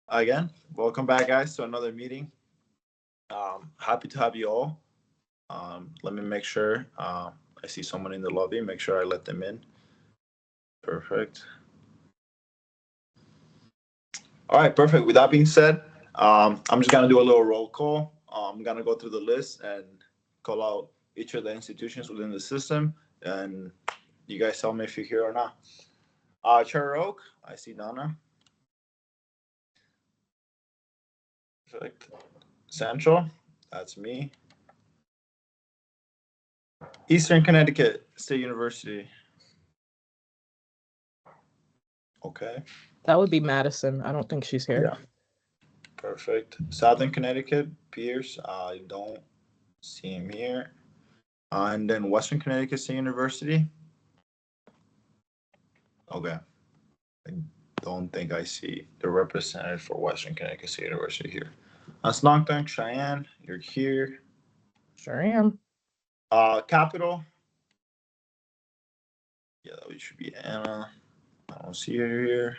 Again, welcome back, guys, to another meeting. Happy to have you all. Let me make sure I see someone in the lobby. Make sure I let them in. Perfect. All right, perfect. With that being said, I'm just gonna do a little roll call. I'm gonna go through the list and call out each of the institutions within the system, and you guys tell me if you're here or not. Cherry Oak, I see Donna. Perfect. Central, that's me. Eastern Connecticut State University. Okay. That would be Madison. I don't think she's here. Yeah. Perfect. Southern Connecticut, Pierce. I don't see him here. And then Western Connecticut State University. Okay. I don't think I see the representative for Western Connecticut State University here. Snockton, Cheyenne, you're here. Sure am. Capital. Yeah, that should be Anna. I don't see her here.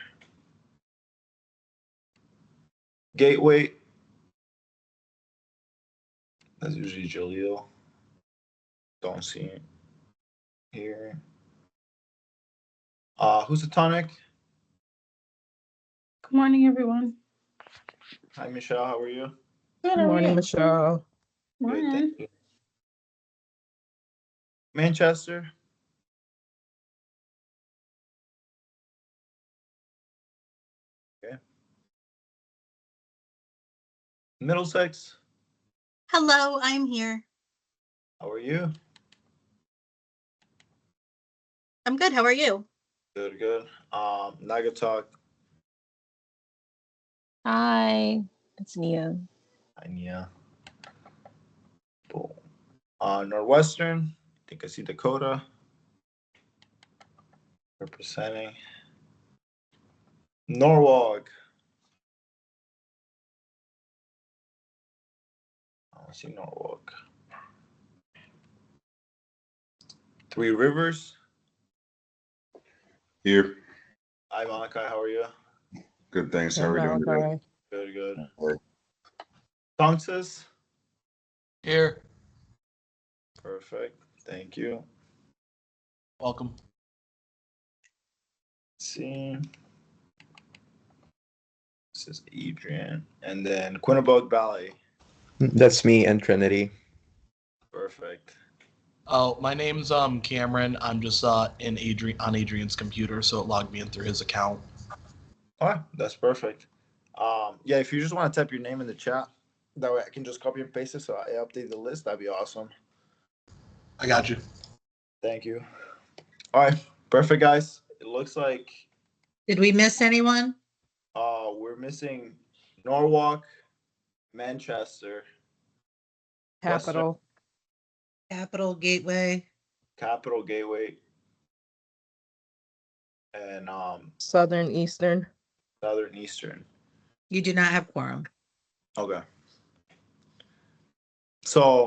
Gateway. That's usually Jaleel. Don't see him here. Housatonic. Good morning, everyone. Hi, Michelle. How are you? Good Good morning, Michelle. Good, Morning. thank you. Manchester. Okay. Middlesex. Hello, I'm here. How are you? I'm good. How are you? Good, good. Nagatok. Hi, it's Nia. Hi, Nia. Boom. Northwestern. I think I see Dakota representing. Norwalk. I see Norwalk. Three Rivers. Here. Hi, Malachi. How are you? Good, thanks. Hey, How are we doing today? Malachi. Good, good. Good. Tonsis. Here. Perfect. Thank you. Welcome. Let's see. This is Adrian. And then Quinnebog Valley. That's me and Trinity. Perfect. Oh, my name's Cameron. I'm just on Adrian's computer, so it logged me in through his account. All right, that's perfect. Yeah, if you just want to type your name in the chat, that way I can just copy and paste it so I update the list. That'd be awesome. I got you. Thank you. All right, perfect, guys. It looks like Did we miss anyone? we're missing Norwalk, Manchester, Capital. Capital Gateway. Capital Gateway, and Southern Eastern. Southern Eastern. You do not have quorum. Okay. So,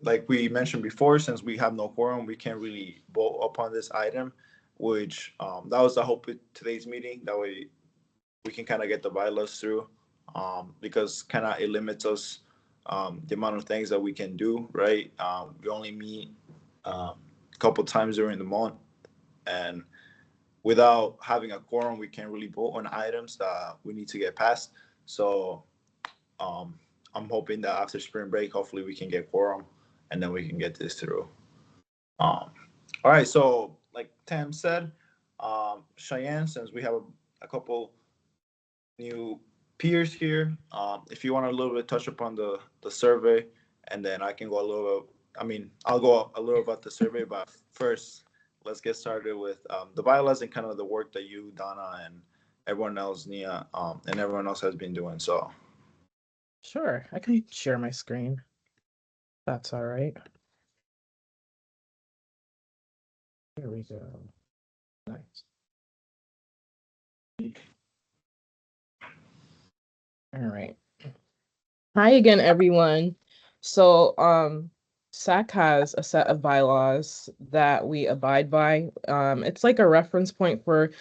like we mentioned before, since we have no quorum, we can't really vote upon this item, which that was the hope of today's meeting. That way we can kind of get the bylaws through, because kind of it limits us the amount of things that we can do, right? We only meet a couple times during the month, and without having a quorum, we can't really vote on items that we need to get passed. So I'm hoping that after spring break, hopefully we can get quorum and then we can get this through. All right, so like Tam said, Cheyenne, since we have a couple new peers here, if you want a little bit touch upon the survey, and then I can go a little bit, I'll go a little about the survey, but first, let's get started with the bylaws and kind of the work that you, Donna, and everyone else, Nia, and everyone else has been doing. So, Sure, I can share my screen. That's all right. There we go. Nice. All right. Hi again, everyone. So, SAC has a set of bylaws that we abide by. It's like a reference point for,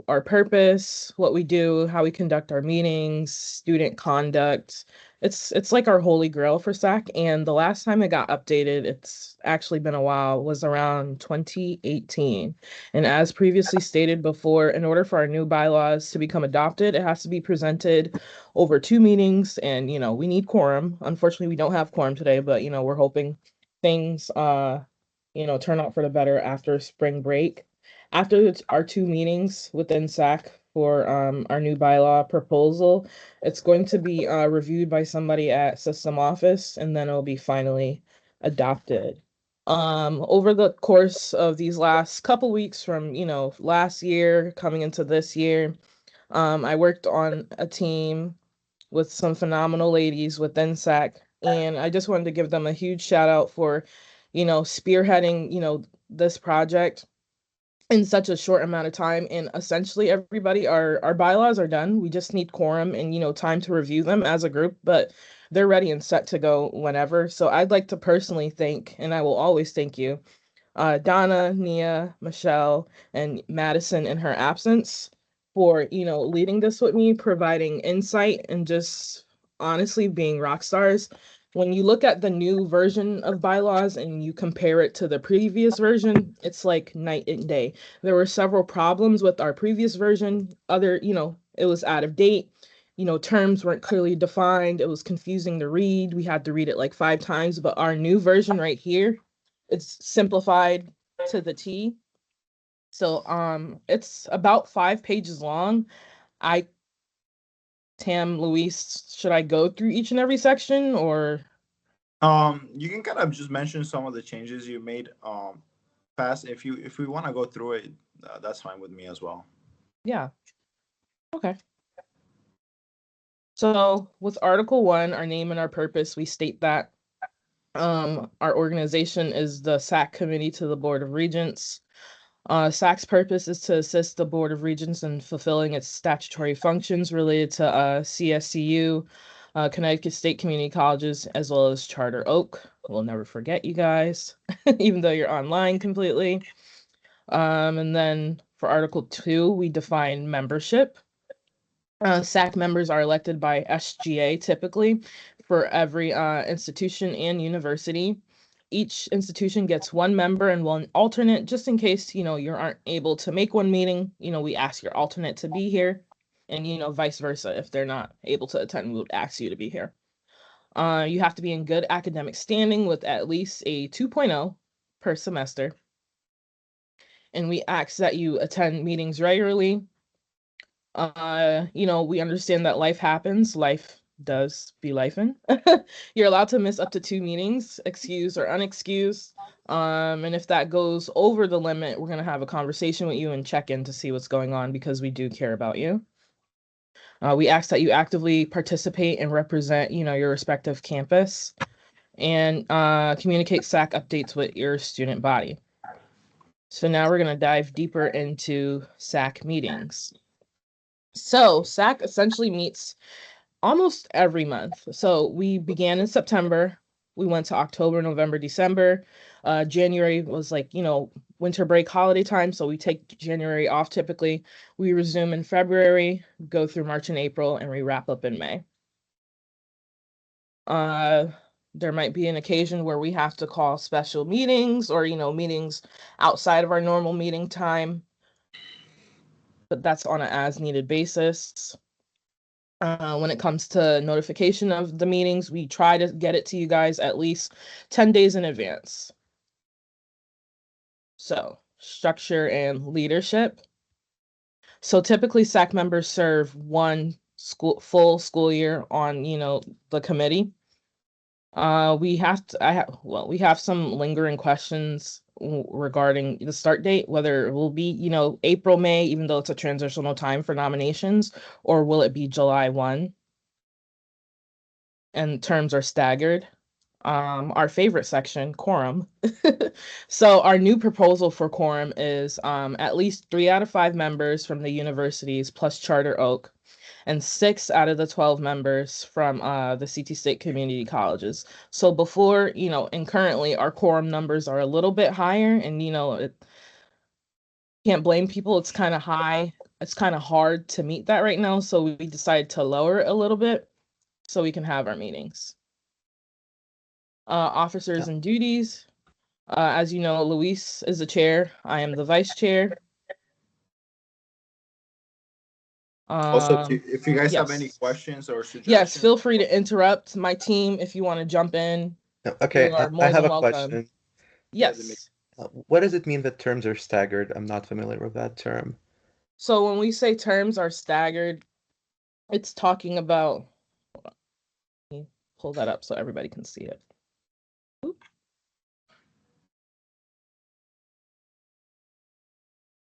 our purpose, what we do, how we conduct our meetings, student conduct. It's like our holy grail for SAC. And the last time it got updated, it's actually been a while, was around 2018. And as previously stated before, in order for our new bylaws to become adopted, it has to be presented over 2 meetings, and we need quorum. Unfortunately, we don't have quorum today, but we're hoping things turn out for the better after spring break. After our 2 meetings within SAC for our new bylaw proposal, it's going to be reviewed by somebody at system office, and then it'll be finally adopted. Over the course of these last couple weeks from last year coming into this year, I worked on a team with some phenomenal ladies within SAC, and I just wanted to give them a huge shout out for, spearheading, this project in such a short amount of time. And essentially everybody, our bylaws are done. We just need quorum and, time to review them as a group, but they're ready and set to go whenever. So I'd like to personally thank, and I will always thank you, Donna, Nia, Michelle, and Madison in her absence for, leading this with me, providing insight, and just honestly being rock stars. When you look at the new version of bylaws and you compare it to the previous version, it's like night and day. There were several problems with our previous version. It was out of date. Terms weren't clearly defined. It was confusing to read. We had to read it like 5 times, but our new version right here, it's simplified to the T. So it's about 5 pages long. Tam, Luis, should I go through each and every section, or? You can kind of just mention some of the changes you made fast. If we want to go through it, that's fine with me as well. Yeah. Okay. So with Article 1, our name and our purpose, we state that our organization is the SAC Committee to the Board of Regents. SAC's purpose is to assist the Board of Regents in fulfilling its statutory functions related to CSCU, Connecticut State Community Colleges, as well as Charter Oak. We'll never forget you guys, even though you're online completely. And then for Article 2, we define membership. SAC members are elected by SGA typically for every institution and university. Each institution gets 1 member and 1 alternate, just in case, you aren't able to make one meeting. We ask your alternate to be here, and, vice versa. If they're not able to attend, we would ask you to be here. You have to be in good academic standing with at least a 2.0 per semester. And we ask that you attend meetings regularly. We understand that life happens. Life does be lifing. You're allowed to miss up to 2 meetings, excused or unexcused. And if that goes over the limit, we're going to have a conversation with you and check in to see what's going on, because we do care about you. We ask that you actively participate and represent, your respective campus, and communicate SAC updates with your student body. So now we're going to dive deeper into SAC meetings. So SAC essentially meets almost every month. So we began in September. We went to October, November, December. January was like, winter break holiday time. So we take January off typically. We resume in February, go through March and April, and we wrap up in May. There might be an occasion where we have to call special meetings or, meetings outside of our normal meeting time, but that's on an as needed basis. When it comes to notification of the meetings, we try to get it to you guys at least 10 days in advance. So, structure and leadership. So typically SAC members serve 1 full school year on, the committee. We have some lingering questions regarding the start date, whether it will be, April, May, even though it's a transitional time for nominations, or will it be July 1? And terms are staggered. Our favorite section, quorum. So our new proposal for quorum is at least 3 out of 5 members from the universities plus Charter Oak. and 6 out of the 12 members from the CT State community colleges. So before, and currently our quorum numbers are a little bit higher, and can't blame people. It's kind of high. It's kind of hard to meet that right now. So we decided to lower it a little bit so we can have our meetings. Officers and duties. As you know, Luis is the chair. I am the vice chair. Also, if you guys have any yes. questions or suggestions. Yes, feel free to interrupt my team if you want to jump in. Okay, You are I more have than a welcome. question. Yes. What does it mean that terms are staggered? I'm not familiar with that term. So when we say terms are staggered, it's talking about, let me pull that up so everybody can see it. Oop.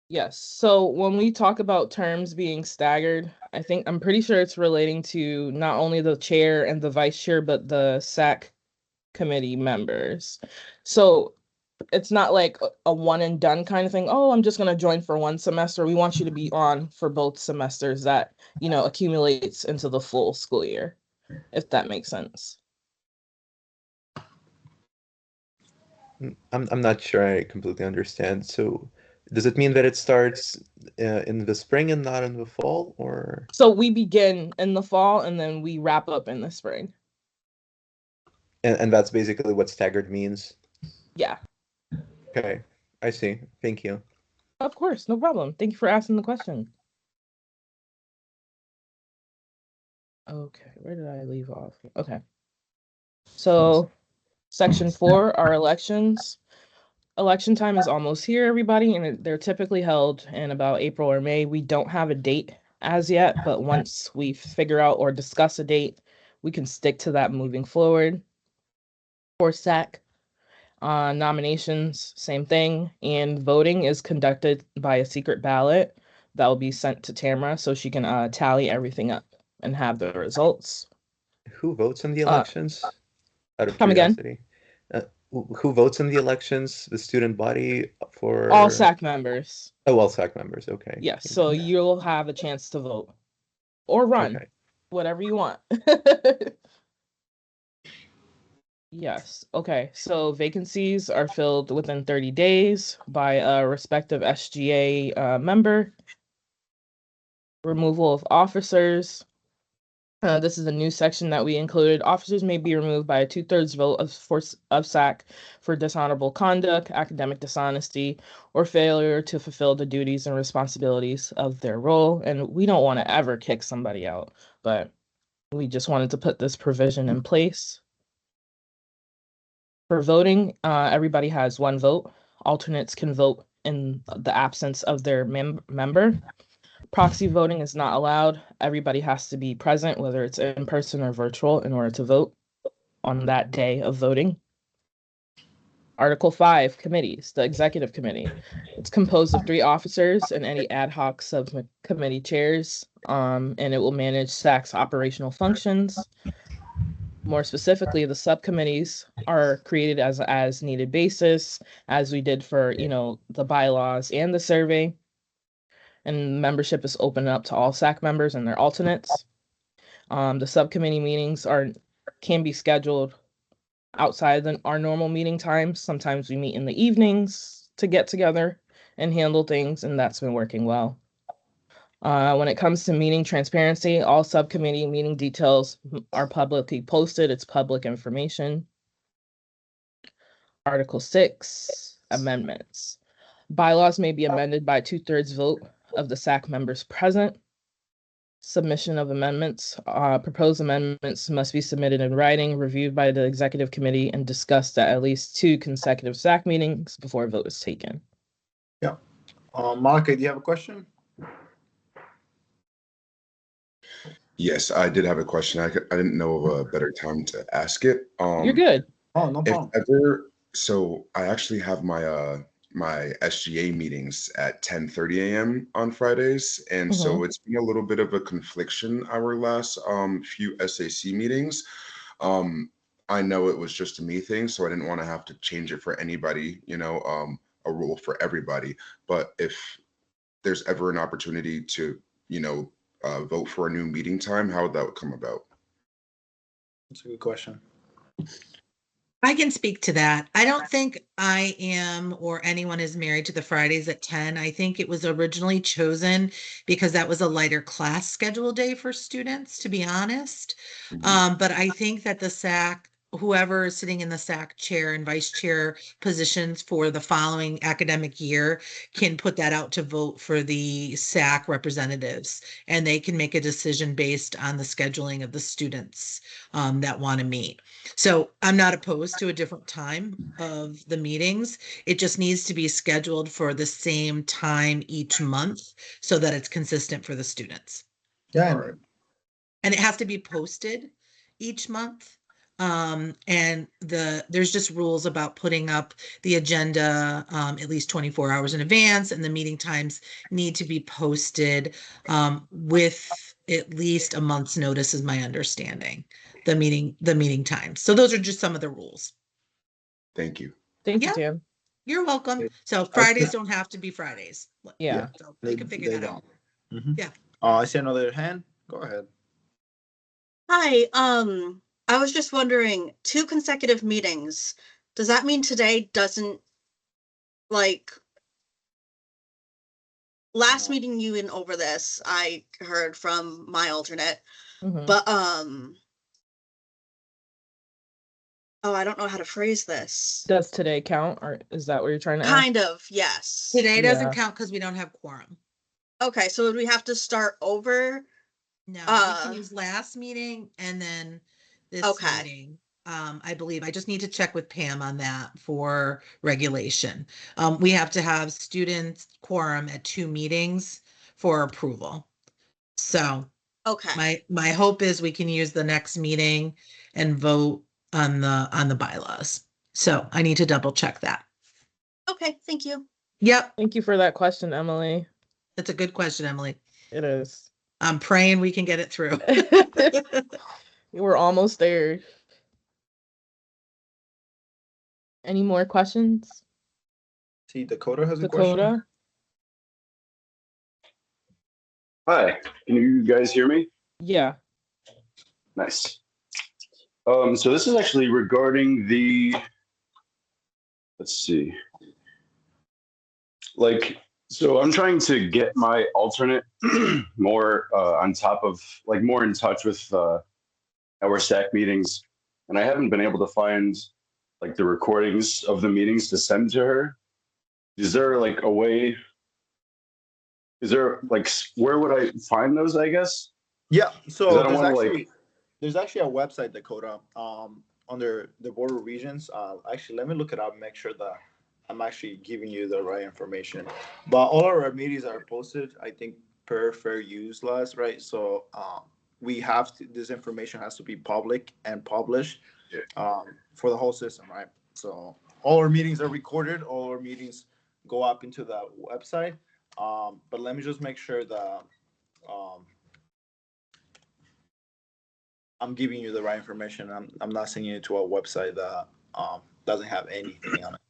Yes, so when we talk about terms being staggered, I'm pretty sure it's relating to not only the chair and the vice chair, but the SAC committee members. So it's not like a one and done kind of thing. Oh, I'm just going to join for one semester. We want you to be on for both semesters. That, accumulates into the full school year, if that makes sense. I'm not sure I completely understand. So does it mean that it starts in the spring and not in the fall, or? So we begin in the fall and then we wrap up in the spring. And that's basically what staggered means? Yeah. Okay, I see. Thank you. Of course, no problem. Thank you for asking the question. Okay, where did I leave off? Okay. So section 4, our elections. Election time is almost here, everybody, and they're typically held in about April or May. We don't have a date as yet, but once we figure out or discuss a date, we can stick to that moving forward. For SAC, nominations, same thing, and voting is conducted by a secret ballot that will be sent to Tamara so she can tally everything up and have the results. Who votes in the elections? Out of Come again? curiosity. Who votes in the elections? The student body for All SAC members. Oh, all SAC members. Okay. Yes, so you'll have a chance to vote or run, Okay. whatever you want. Yes. Okay. So vacancies are filled within 30 days by a respective SGA member. Removal of officers. This is a new section that we included. Officers may be removed by a 2/3 vote of SAC for dishonorable conduct, academic dishonesty, or failure to fulfill the duties and responsibilities of their role. And we don't want to ever kick somebody out, but we just wanted to put this provision in place. For voting, everybody has one vote. Alternates can vote in the absence of their member. Proxy voting is not allowed. Everybody has to be present, whether it's in person or virtual, in order to vote on that day of voting. Article 5, committees, the executive committee. It's composed of 3 officers and any ad hoc subcommittee chairs, and it will manage SAC's operational functions. More specifically, the subcommittees are created as needed basis, as we did for, the bylaws and the survey. And membership is open up to all SAC members and their alternates. The subcommittee meetings can be scheduled outside our normal meeting times. Sometimes we meet in the evenings to get together and handle things, and that's been working well. When it comes to meeting transparency, all subcommittee meeting details are publicly posted. It's public information. Article 6, amendments. Bylaws may be amended by 2/3 vote of the SAC members present. Submission of amendments. Proposed amendments must be submitted in writing, reviewed by the executive committee, and discussed at least 2 consecutive SAC meetings before a vote is taken. Yeah. Monica, do you have a question? Yes, I did have a question. I didn't know of a better time to ask it. You're good. Oh, no problem. So I actually have my SGA meetings at 10:30 a.m. on Fridays, and so it's been a little bit of a confliction our last few SAC meetings. I know it was just a me thing, so I didn't want to have to change it for anybody, a rule for everybody. But if there's ever an opportunity to, vote for a new meeting time, how would that come about? That's a good question. I can speak to that. I don't think I am or anyone is married to the Fridays at 10. I think it was originally chosen because that was a lighter class schedule day for students, to be honest. But I think that the SAC, whoever is sitting in the SAC chair and vice chair positions for the following academic year can put that out to vote for the SAC representatives, and they can make a decision based on the scheduling of the students that want to meet. So I'm not opposed to a different time of the meetings. It just needs to be scheduled for the same time each month so that it's consistent for the students. Yeah. All right. And it has to be posted each month. And there's just rules about putting up the agenda at least 24 hours in advance, and the meeting times need to be posted with at least a month's notice, is my understanding. The meeting times. So those are just some of the rules. Thank you. Thank Yeah. you, Dan. You're welcome. So Fridays don't have to be Fridays. Yeah. So they can figure that out. Mhm. Yeah. I see another hand. Go ahead. Hi, I was just wondering, 2 consecutive meetings, does that mean today doesn't, like, last No. meeting you went over this, I heard from my alternate, Mhm. but, oh, I don't know how to phrase this. Does today count, or is that what you're trying to ask? Kind of, yes. Today doesn't Yeah. count because we don't have quorum. Okay, so would we have to start over? No, we can use last meeting and then this Okay. meeting. I believe I just need to check with Pam on that for regulation. We have to have students quorum at 2 meetings for approval. So Okay, my hope is we can use the next meeting and vote on the bylaws. So I need to double check that. okay, thank you. Yep, Thank you for that question, Emily. that's a good question, Emily. It is. I'm praying we can get it through. We're almost there. Any more questions? See, Dakota has a question. Dakota? Hi, can you guys hear me? Yeah. Nice. So this is actually regarding the, let's see. So I'm trying to get my alternate more on top of, more in touch with our SAC meetings. And I haven't been able to find the recordings of the meetings to send to her. Is there a way, where would I find those, I guess? Yeah. 'Cause So I don't want to there's actually a website, Dakota, under the border regions. Actually, let me look it up and make sure that I'm actually giving you the right information. But all our meetings are posted, I think, per fair use laws, right? So we have to, this information has to be public and published for the whole system, right? So all our meetings are recorded. All our meetings go up into the website. But let me just make sure that I'm giving you the right information. I'm not sending it to a website that doesn't have anything on it.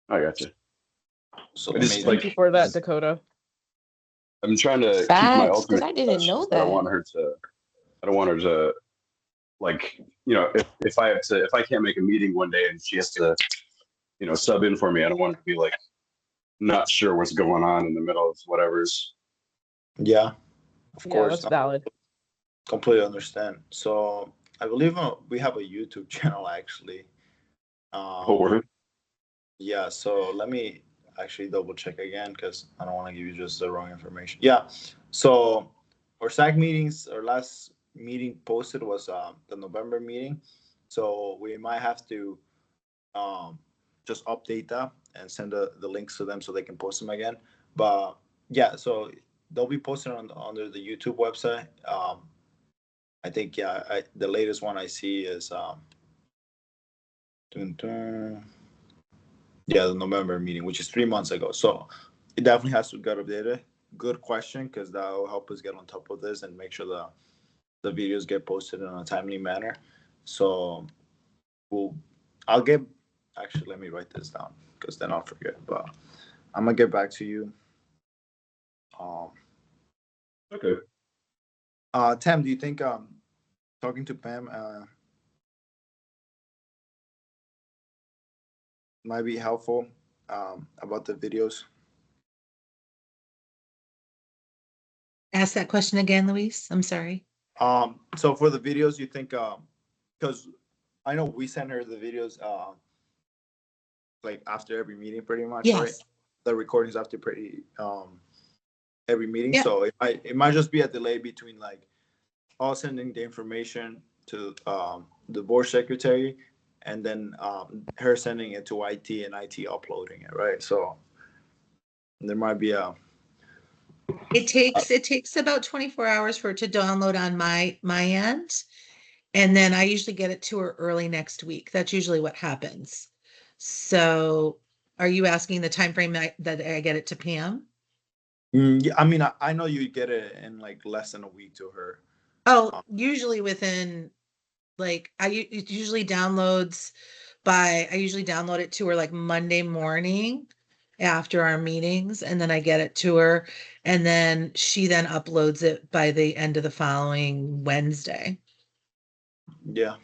I gotcha. So I just, Thank you for that, Dakota. I'm trying to keep my Facts, ultimate. because I didn't touch, know 'cause I don't that. want her to. I don't want her to, if I can't make a meeting one day and she has to, sub in for me, I don't want her to be not sure what's going on in the middle of whatever's. yeah, of Yeah, course, that's valid. completely understand. So I believe we have a YouTube channel actually. Whole Yeah, so let me actually double check again because I don't want to give you just the wrong information. Yeah, so our SAC meetings, our last meeting posted was the November meeting. So we might have to just update that and send the links to them so they can post them again. But yeah, so they'll be posted under the YouTube website. I think the latest one I see is the November meeting, which is 3 months ago. So it definitely has to get updated. Good question, because that will help us get on top of this and make sure the videos get posted in a timely manner. So I'll get, actually, let me write this down because then I'll forget. But I'm gonna get back to you. Okay. Tam, do you think talking to Pam might be helpful about the videos? Ask that question again, Luis. I'm sorry. So for the videos, you think because I know we send her the videos like after every meeting pretty much, Yes. right? The recordings after every meeting. Yeah. So it might just be a delay between like all sending the information to the board secretary and then her sending it to IT and IT uploading it, right? So there might be a It takes about 24 hours for it to download on my end. And then I usually get it to her early next week. That's usually what happens. So are you asking the time frame that I get it to Pam? yeah, I mean, I know you get it in like less than a week to her. Oh, usually within like it usually downloads I usually download it to her like Monday morning after our meetings, and then I get it to her, and then she then uploads it by the end of the following Wednesday. Yeah.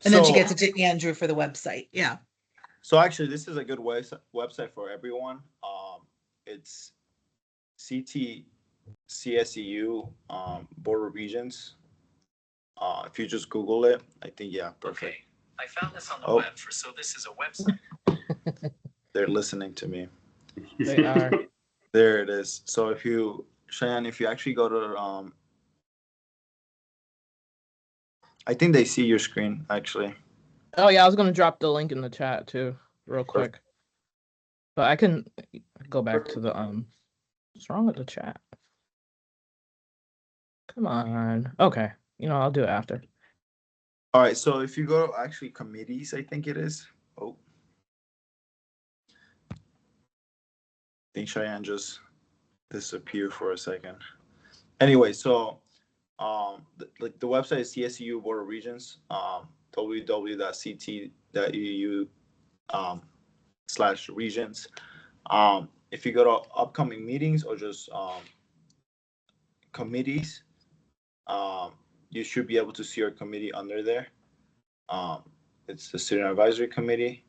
And then she gets it to Andrew for the website. Yeah. So actually, this is a good website for everyone. It's CTCSEU Board of Regents. If you just Google it, I think, yeah, perfect. Okay. I found this on the web, so this is a website. They're listening to me. They are. There it is. So if you, Cheyenne, if you actually go to, I think they see your screen actually. Oh yeah, I was gonna drop the link in the chat too, real quick. But I can go back to the what's wrong with the chat? Come on. Okay. I'll do it after. All right. So if you go to actually committees, I think it is. Oh. I think Cheyenne just disappeared for a second. Anyway, so the website is CSU Board of Regents, www.ct.edu /regents. If you go to upcoming meetings or just committees, you should be able to see your committee under there. It's the Student Advisory Committee,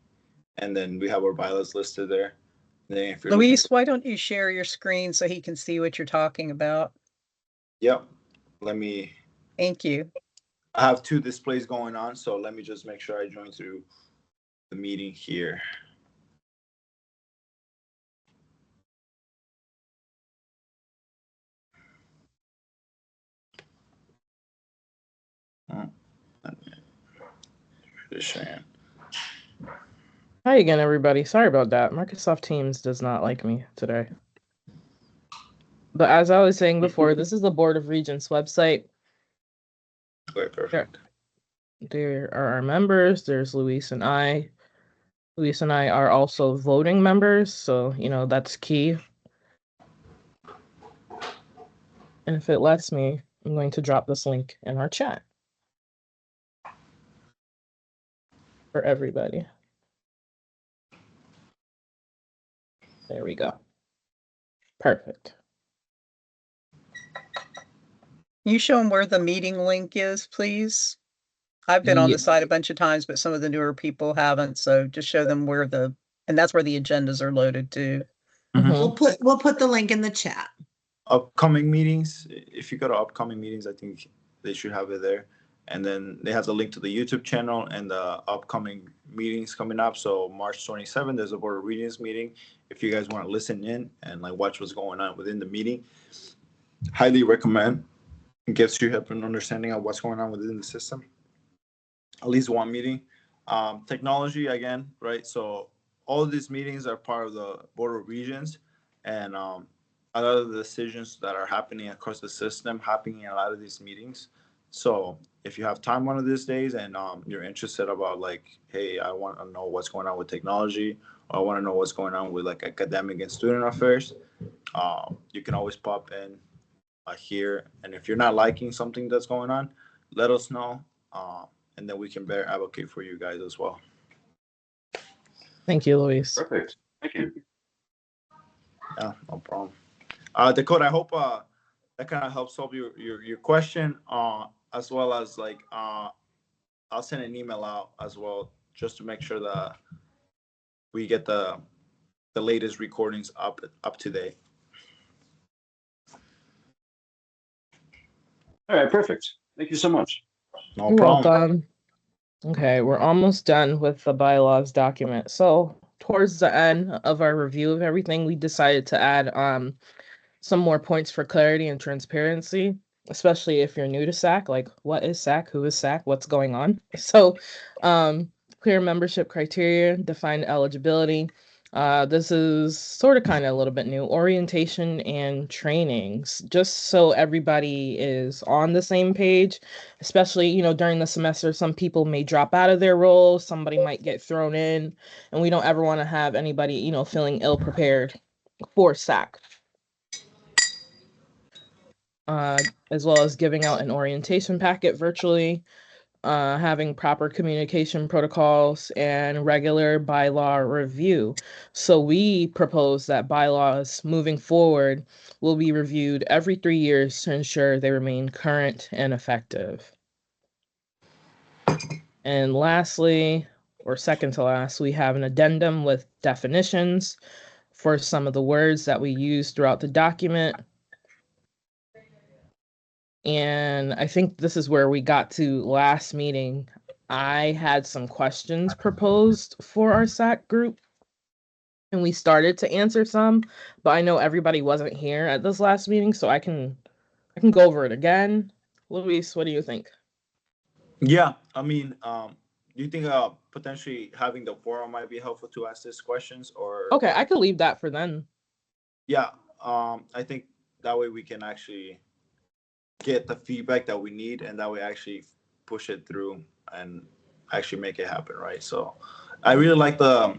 and then we have our bylaws listed there. Then if you're Luis, why don't you share your screen so he can see what you're talking about? Yep. Let me. Thank you. I have two displays going on, so let me just make sure I join through the meeting here. Hi again, everybody. Sorry about that. Microsoft Teams does not like me today. But as I was saying before, this is the Board of Regents website. Okay, perfect. There are our members. There's Luis and I. Luis and I are also voting members, so that's key. And if it lets me, I'm going to drop this link in our chat for everybody. There we go. Perfect. You show them where the meeting link is, please. I've been on the site a bunch of times, but some of the newer people haven't. So just show them where and that's where the agendas are loaded to. Mm-hmm. We'll put the link in the chat. Upcoming meetings. If you go to upcoming meetings, I think they should have it there. And then they have the link to the YouTube channel and the upcoming meetings coming up. So March 27th, there's a Board of Regents meeting. If you guys want to listen in and like watch what's going on within the meeting, highly recommend. It gives you an understanding of what's going on within the system. At least one meeting. Technology again, right? So all of these meetings are part of the Board of Regents, and a lot of the decisions that are happening across the system happening in a lot of these meetings. So if you have time one of these days and you're interested about like, hey, I want to know what's going on with technology, or I want to know what's going on with like academic and student affairs, you can always pop in here. And if you're not liking something that's going on, let us know, and then we can better advocate for you guys as well. Thank you, Luis. Perfect. Thank you. Yeah, no problem. Dakota, I hope that kind of helps solve your question, as well as like I'll send an email out as well just to make sure that we get the latest recordings up to date. All right, perfect. Thank you so much. No You're problem. welcome. Okay, we're almost done with the bylaws document. So towards the end of our review of everything, we decided to add some more points for clarity and transparency, especially if you're new to SAC, like what is SAC, who is SAC, what's going on. So clear membership criteria, defined eligibility. This is sort of kind of a little bit new, orientation and trainings, just so everybody is on the same page, especially, you know, during the semester, some people may drop out of their role, somebody might get thrown in, and we don't ever want to have anybody, you know, feeling ill prepared for SAC. As well as giving out an orientation packet virtually, having proper communication protocols, and regular bylaw review. So we propose that bylaws moving forward will be reviewed every 3 years to ensure they remain current and effective. And lastly, or second to last, we have an addendum with definitions for some of the words that we use throughout the document. And I think this is where we got to last meeting. I had some questions proposed for our SAC group, and we started to answer some, but I know everybody wasn't here at this last meeting, so I can go over it again. Luis, what do you think? Yeah, I mean, do you think potentially having the forum might be helpful to ask these questions, or? Okay, I could leave that for then. Yeah, I think that way we can actually get the feedback that we need, and that way actually push it through and actually make it happen, right? So I really like the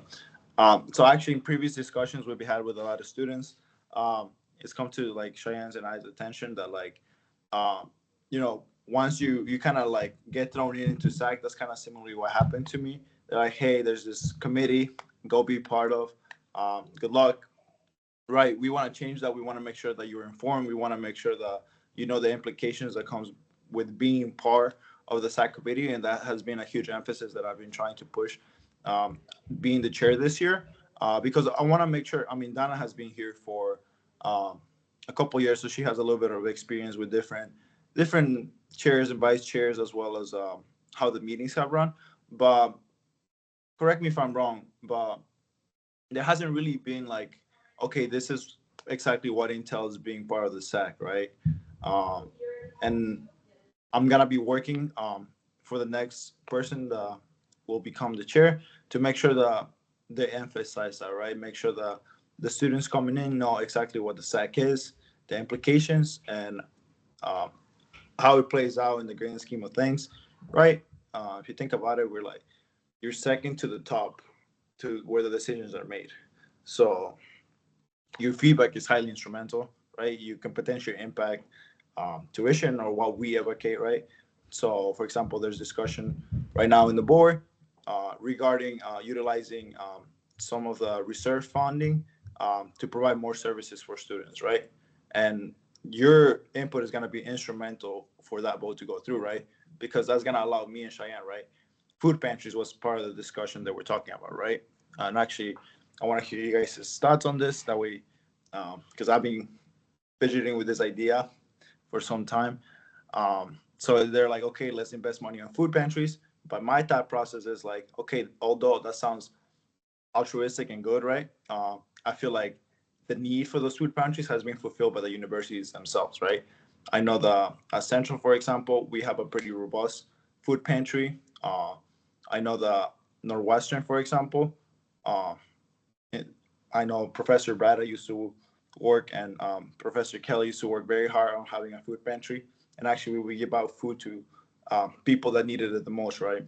so actually in previous discussions we've had with a lot of students, it's come to like Cheyenne's and I's attention that like you know, once you kind of like get thrown into SAC, that's kind of similarly what happened to me. They're like, hey, there's this committee, go be part of, good luck. Right, we want to change that. We want to make sure that you're informed. We want to make sure that you know the implications that comes with being part of the SAC committee, and that has been a huge emphasis that I've been trying to push, being the chair this year, because I want to make sure. I mean, Donna has been here for a couple years, so she has a little bit of experience with different chairs and vice chairs, as well as how the meetings have run. But correct me if I'm wrong, but there hasn't really been like, okay, this is exactly what entails being part of the SAC, right? And I'm gonna be working for the next person that will become the chair to make sure that they emphasize that, right? Make sure that the students coming in know exactly what the SAC is, the implications, and um, how it plays out in the grand scheme of things, right? If you think about it, we're like, you're second to the top to where the decisions are made. So your feedback is highly instrumental, right? You can potentially impact tuition or what we advocate, right? So, for example, there's discussion right now in the board regarding utilizing some of the reserve funding to provide more services for students, right? And your input is going to be instrumental for that vote to go through, right? Because that's going to allow me and Cheyenne, right? Food pantries was part of the discussion that we're talking about, right? And actually, I want to hear you guys' thoughts on this. That way, because I've been fidgeting with this idea for some time. So they're like, okay, let's invest money on food pantries. But my thought process is like, okay, although that sounds altruistic and good, right? I feel like the need for those food pantries has been fulfilled by the universities themselves, right? I know the at Central, for example, we have a pretty robust food pantry. I know the Northwestern, for example. Uh, I know Professor Brada used to work, and Professor Kelly used to work very hard on having a food pantry. And actually, we give out food to people that needed it the most, right?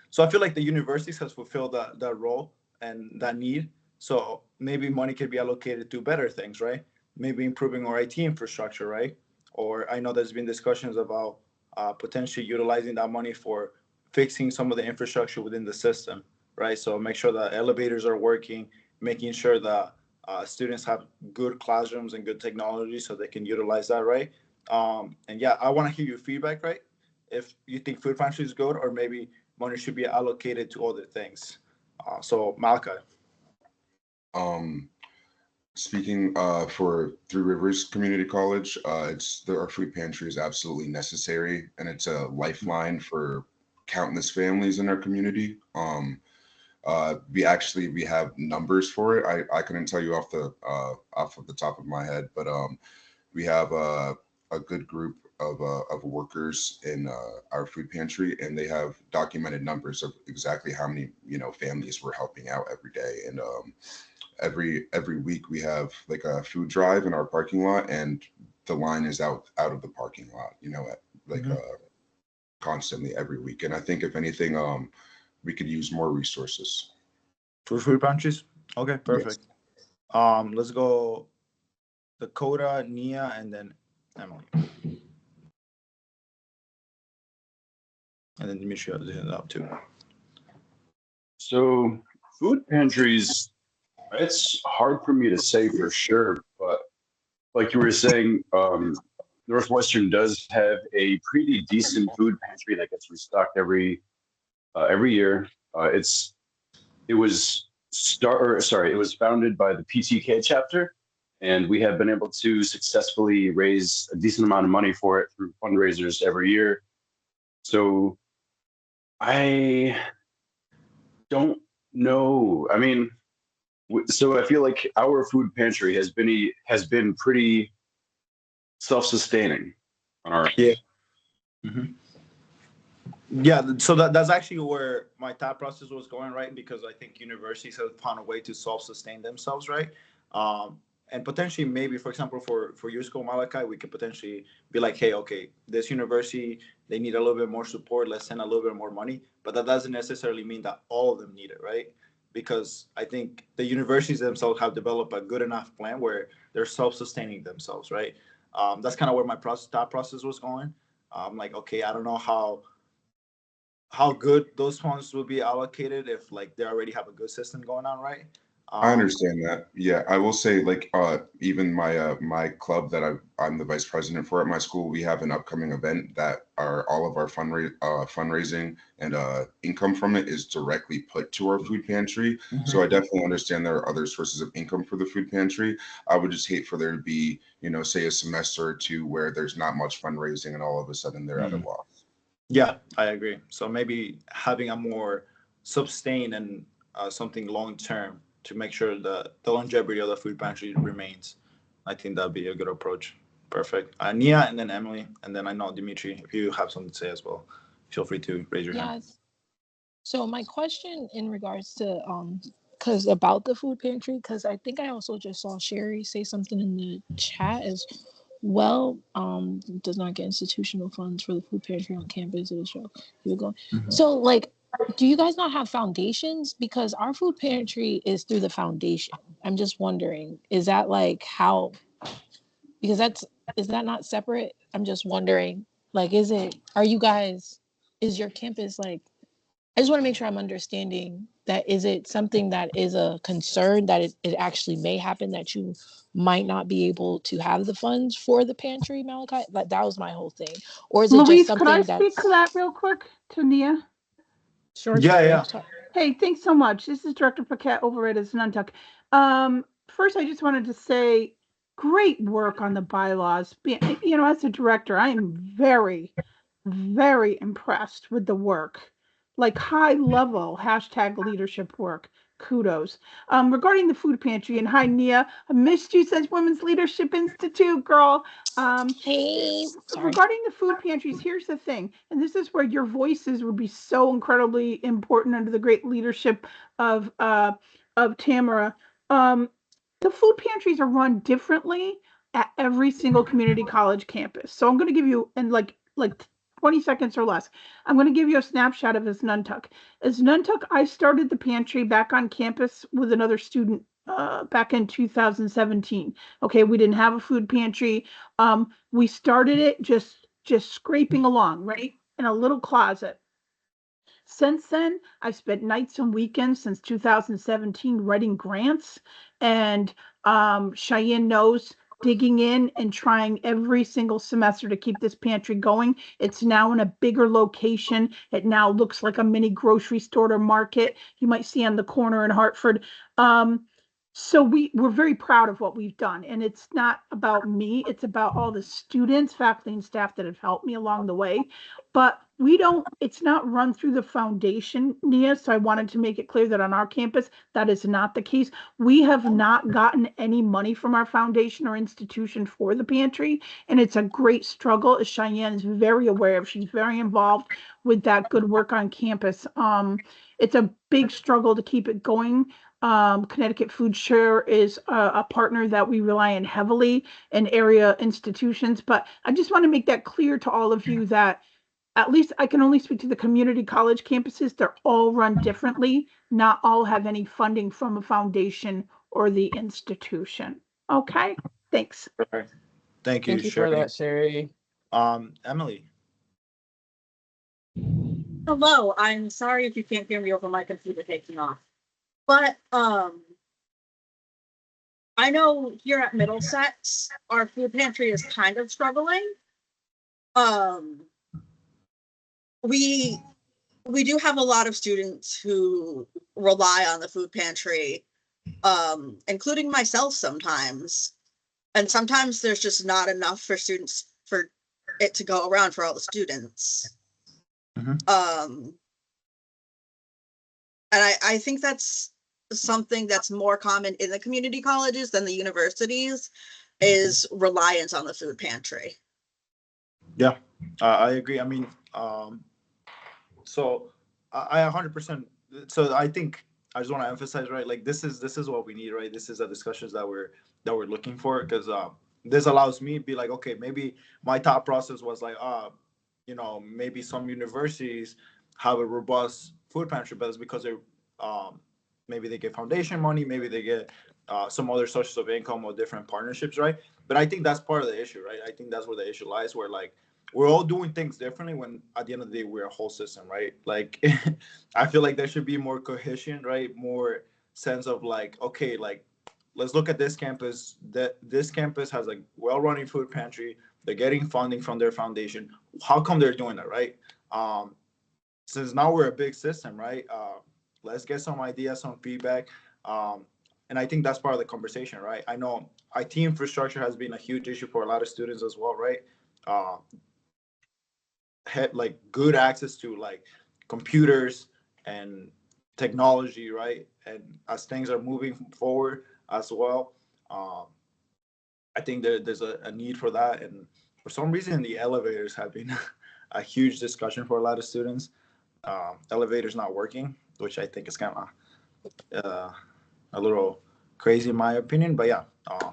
So I feel like the universities has fulfilled that role and that need. So maybe money could be allocated to better things, right? Maybe improving our IT infrastructure, right? Or I know there's been discussions about potentially utilizing that money for fixing some of the infrastructure within the system, right? So make sure that elevators are working, making sure that students have good classrooms and good technology so they can utilize that, right? And yeah, I want to hear your feedback, right? If you think food pantry is good, or maybe money should be allocated to other things. So Malachi. Um, Speaking for Three Rivers Community College, our food pantry is absolutely necessary, and it's a lifeline for countless families in our community. We have numbers for it. I couldn't tell you off of the top of my head, but we have a good group of workers in our food pantry, and they have documented numbers of exactly how many families we're helping out every day. And every week we have like a food drive in our parking lot, and the line is out of the parking lot, constantly every week. And I think if anything, we could use more resources for food pantries. Okay, perfect. Yes. Let's go Dakota, Nia, and then Emily. And then Dimitri has it up too. So food pantries, it's hard for me to say for sure, but like you were saying, Northwestern does have a pretty decent food pantry that gets restocked every year. It was founded by the PTK chapter, and we have been able to successfully raise a decent amount of money for it through fundraisers every year. So I don't know. I mean, so I feel like our food pantry has been pretty self-sustaining on our yeah. Mm-hmm. Yeah, so that's actually where my thought process was going, right? Because I think universities have found a way to self-sustain themselves, right? And potentially, maybe, for example, for your school, Malachi, we could potentially be like, hey, okay, this university, they need a little bit more support. Let's send a little bit more money. But that doesn't necessarily mean that all of them need it, right? Because I think the universities themselves have developed a good enough plan where they're self-sustaining themselves, right? That's kind of where my thought process was going. I'm like, okay, I don't know how good those funds will be allocated if like they already have a good system going on, right? I understand that. Yeah, I will say, like, even my club that I'm the vice president for at my school, we have an upcoming event that all of our fundraising and income from it is directly put to our food pantry. Mm-hmm. So I definitely understand there are other sources of income for the food pantry. I would just hate for there to be, say a semester or two where there's not much fundraising and all of a sudden they're at a loss. Yeah, I agree. So maybe having a more sustained and something long term to make sure that the longevity of the food pantry remains. I think that'd be a good approach. Perfect. Nia, and then Emily, and then I know Dimitri, if you have something to say as well, feel free to raise your hand. So my question in regards to because about the food pantry, because I think I also just saw Sherry say something in the chat as well. Does not get institutional funds for the food pantry on campus. It'll show you go. Mm-hmm. So like, do you guys not have foundations? Because our food pantry is through the foundation. I'm just wondering, is that like how? Because is that not separate? I'm just wondering, like, is your campus like? I just want to make sure I'm understanding that. Is it something that is a concern that it actually may happen that you might not be able to have the funds for the pantry, Malachi? Like that was my whole thing. Or is it Louise, just something could I speak to that real quick to Nia? Sure. Yeah. Hey, thanks so much. This is Director Paquette over at Nantucket. First, I just wanted to say great work on the bylaws. As a director, I am very, very impressed with the work, like high level #leadership work. Kudos. Regarding the food pantry, and hi Nia, I missed you since Women's Leadership Institute, girl. Hey, regarding the food pantries, here's the thing, and this is where your voices would be so incredibly important under the great leadership of Tamara. The food pantries are run differently at every single community college campus. So I'm going to give you, in like 20 seconds or less, I'm going to give you a snapshot of Nantucket. As Nantucket, I started the pantry back on campus with another student back in 2017. Okay, we didn't have a food pantry. We started it just scraping along, right, in a little closet. Since then, I've spent nights and weekends since 2017 writing grants and Cheyenne knows, digging in and trying every single semester to keep this pantry going. It's now in a bigger location. It now looks like a mini grocery store or market you might see on the corner in Hartford. So we're very proud of what we've done. And it's not about me, it's about all the students, faculty, and staff that have helped me along the way. But it's not run through the foundation, Nia. So I wanted to make it clear that on our campus, that is not the case. We have not gotten any money from our foundation or institution for the pantry. And it's a great struggle, as Cheyenne is very aware of. She's very involved with that good work on campus. It's a big struggle to keep it going. Connecticut Food Share is a partner that we rely on heavily in area institutions. But I just want to make that clear to all of you that at least I can only speak to the community college campuses. They're all run differently. Not all have any funding from a foundation or the institution. Okay, thanks. Perfect. Thank you, Thank you Sherry. for that, Sherry. Emily. Hello, I'm sorry if you can't hear me over my computer taking off. But I know here at Middlesex, our food pantry is kind of struggling. We do have a lot of students who rely on the food pantry, including myself sometimes. And sometimes there's just not enough for students for it to go around for all the students. And I think that's something that's more common in the community colleges than the universities, is reliance on the food pantry. Yeah, I agree. I mean, so I 100%. So I think I just want to emphasize, right? Like this is what we need, right? This is the discussions that we're looking for, because this allows me to be like, okay, maybe my thought process was like, maybe some universities have a robust food pantry, but it's because they're maybe they get foundation money, maybe they get some other sources of income or different partnerships, right? But I think that's part of the issue, right? I think that's where the issue lies, where like we're all doing things differently when at the end of the day we're a whole system, right? Like I feel like there should be more cohesion, right? More sense of like, okay, like let's look at this campus. That this campus has a well-running food pantry. They're getting funding from their foundation. How come they're doing that, right? Since now we're a big system, right? Let's get some ideas, some feedback. And I think that's part of the conversation, right? I know IT infrastructure has been a huge issue for a lot of students as well, right? Had like good access to like computers and technology, right? And as things are moving forward as well, I think there's a need for that. And for some reason, the elevators have been a huge discussion for a lot of students. Elevators not working, which I think is kind of a little crazy in my opinion. But yeah, I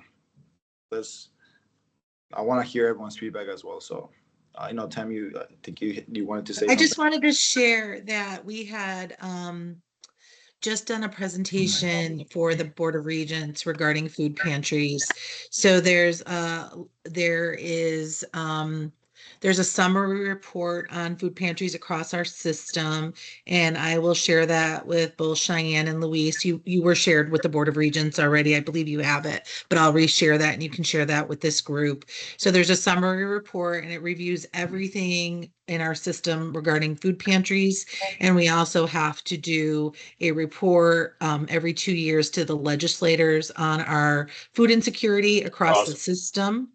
want to hear everyone's feedback as well. So I know, Tam, I think you wanted to say I just wanted to share that we had just done a presentation for the Board of Regents regarding food pantries. So there's a summary report on food pantries across our system, and I will share that with both Cheyenne and Luis. You were shared with the Board of Regents already. I believe you have it, but I'll reshare that and you can share that with this group. So there's a summary report and it reviews everything in our system regarding food pantries. And we also have to do a report every 2 years to the legislators on our food insecurity across the system.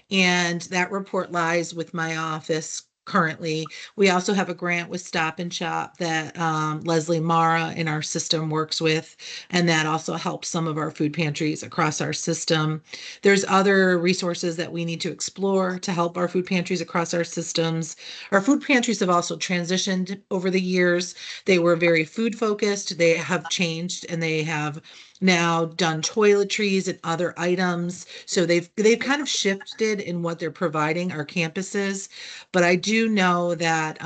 And that report lies with my office currently. We also have a grant with Stop and Shop that Leslie Mara in our system works with, and that also helps some of our food pantries across our system. There's other resources that we need to explore to help our food pantries across our systems. Our food pantries have also transitioned over the years. They were very food focused. They have changed and they have now done toiletries and other items. So they've kind of shifted in what they're providing our campuses. But I do know that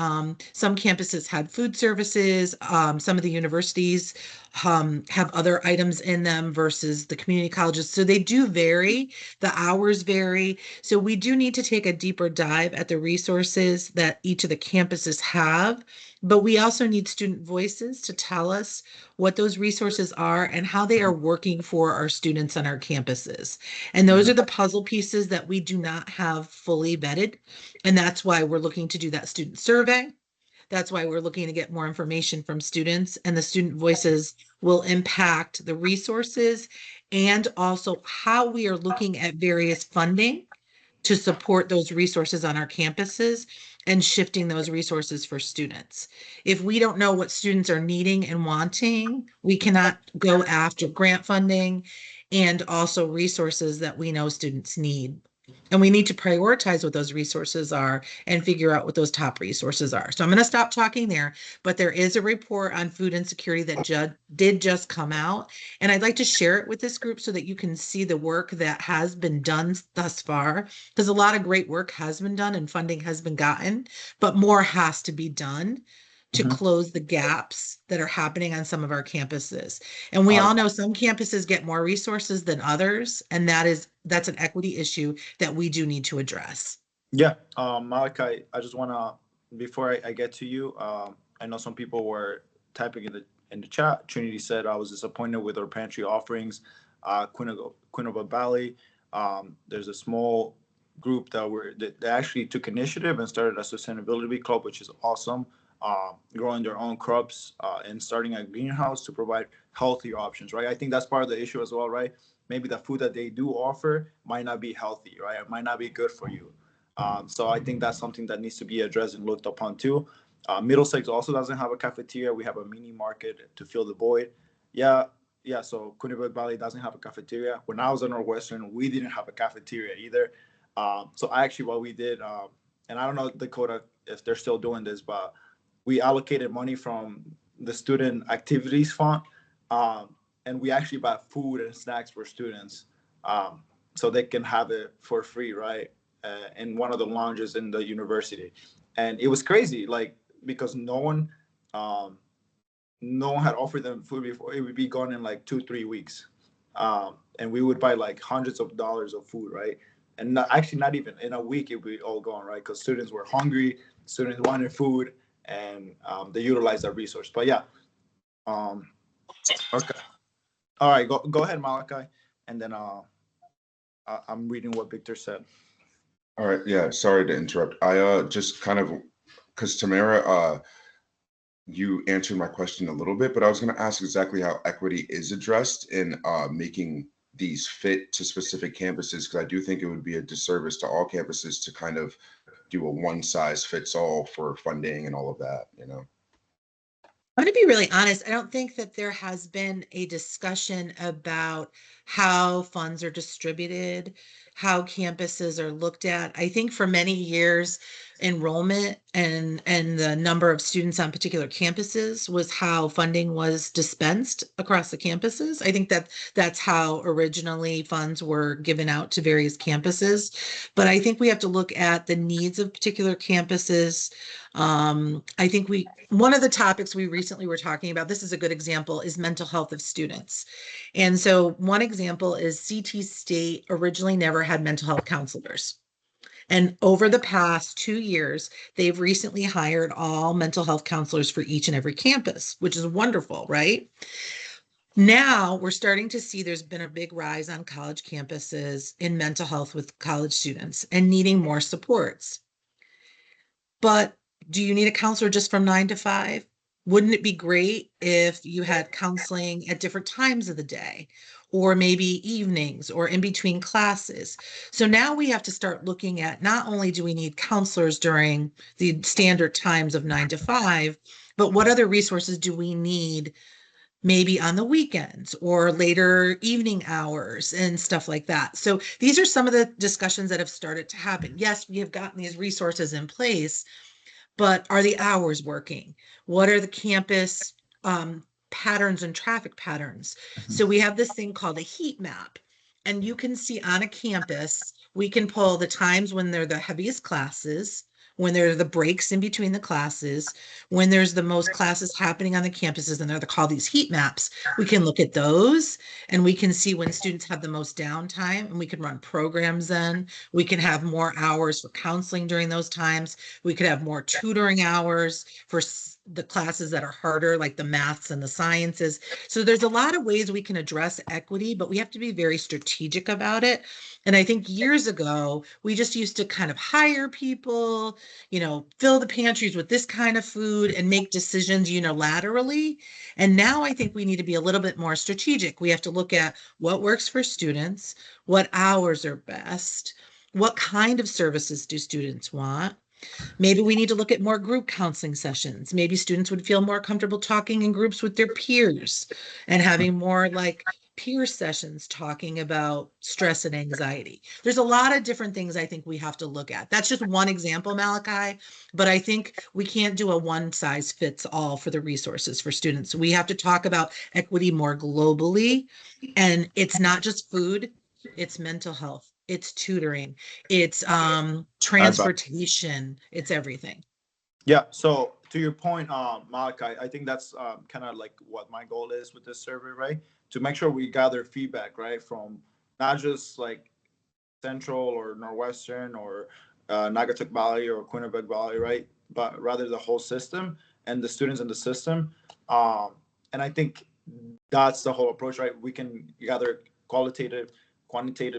some campuses had food services. Some of the universities have other items in them versus the community colleges. So they do vary, the hours vary. So we do need to take a deeper dive at the resources that each of the campuses have, but we also need student voices to tell us what those resources are and how they are working for our students on our campuses. And those are the puzzle pieces that we do not have fully vetted. And that's why we're looking to do that student survey. That's why we're looking to get more information from students, and the student voices will impact the resources and also how we are looking at various funding to support those resources on our campuses and shifting those resources for students. If we don't know what students are needing and wanting, we cannot go after grant funding and also resources that we know students need. And we need to prioritize what those resources are and figure out what those top resources are. So I'm going to stop talking there, but there is a report on food insecurity that did just come out. And I'd like to share it with this group so that you can see the work that has been done thus far, because a lot of great work has been done and funding has been gotten, but more has to be done to close the gaps that are happening on some of our campuses. And we all know some campuses get more resources than others, and that's an equity issue that we do need to address. Yeah, Malachi, I just want to, before I get to you, I know some people were typing in the chat. Trinity said I was disappointed with our pantry offerings. Quinnaba Valley, there's a small group that actually took initiative and started a sustainability club, which is awesome. Growing their own crops and starting a greenhouse to provide healthier options, right? I think that's part of the issue as well, right? Maybe the food that they do offer might not be healthy, right? It might not be good for you. So I think that's something that needs to be addressed and looked upon too. Middlesex also doesn't have a cafeteria. We have a mini market to fill the void. Yeah. So Kunibuk Valley doesn't have a cafeteria. When I was in Northwestern, we didn't have a cafeteria either. So actually what we did, and I don't know, Dakota, if they're still doing this, but we allocated money from the student activities fund, and we actually bought food and snacks for students, so they can have it for free, right? In one of the lounges in the university. And it was crazy, like, because no one had offered them food before. It would be gone in like 2-3 weeks. And we would buy like hundreds of dollars of food, right? And actually not even in a week, it would be all gone, right? Because students were hungry, students wanted food, and they utilized that resource. But yeah, okay. All right, go ahead, Malachi. And then I'm reading what Victor said. All right, yeah, sorry to interrupt. I just kind of, because Tamara, you answered my question a little bit, but I was going to ask exactly how equity is addressed in making these fit to specific campuses, because I do think it would be a disservice to all campuses to kind of do a one size fits all for funding and all of that, you know? I'm going to be really honest. I don't think that there has been a discussion about how funds are distributed, how campuses are looked at. I think for many years, enrollment and the number of students on particular campuses was how funding was dispensed across the campuses. I think that that's how originally funds were given out to various campuses. But I think we have to look at the needs of particular campuses. I think one of the topics we recently were talking about, this is a good example, is mental health of students. And so one example is CT State originally never had mental health counselors. And over the past 2 years, they've recently hired all mental health counselors for each and every campus, which is wonderful, right? Now we're starting to see there's been a big rise on college campuses in mental health with college students and needing more supports. But do you need a counselor just from 9 to 5? Wouldn't it be great if you had counseling at different times of the day, or maybe evenings or in between classes? So now we have to start looking at, not only do we need counselors during the standard times of 9 to 5, but what other resources do we need maybe on the weekends or later evening hours and stuff like that. So these are some of the discussions that have started to happen. Yes, we have gotten these resources in place, but are the hours working? What are the campus patterns and traffic patterns? So we have this thing called a heat map, and you can see on a campus, we can pull the times when they're the heaviest classes, when there are the breaks in between the classes, when there's the most classes happening on the campuses, and they're called these heat maps. We can look at those and we can see when students have the most downtime, and we can run programs then. We can have more hours for counseling during those times. We could have more tutoring hours for the classes that are harder, like the maths and the sciences. So there's a lot of ways we can address equity, but we have to be very strategic about it. And I think years ago, we just used to kind of hire people, fill the pantries with this kind of food and make decisions unilaterally. And now I think we need to be a little bit more strategic. We have to look at what works for students, what hours are best, what kind of services do students want. Maybe we need to look at more group counseling sessions. Maybe students would feel more comfortable talking in groups with their peers and having more like peer sessions talking about stress and anxiety. There's a lot of different things I think we have to look at. That's just one example, Malachi, but I think we can't do a one size fits all for the resources for students. We have to talk about equity more globally, and it's not just food, it's mental health, it's tutoring, it's transportation, it's everything. Yeah. So to your point, Malachi, I think that's kind of like what my goal is with this survey, right? To make sure we gather feedback, right, from not just like Central or Northwestern or Naugatuck Valley or Quinnipiac Valley, right, but rather the whole system and the students in the system. And I think that's the whole approach, right? We can gather quantitative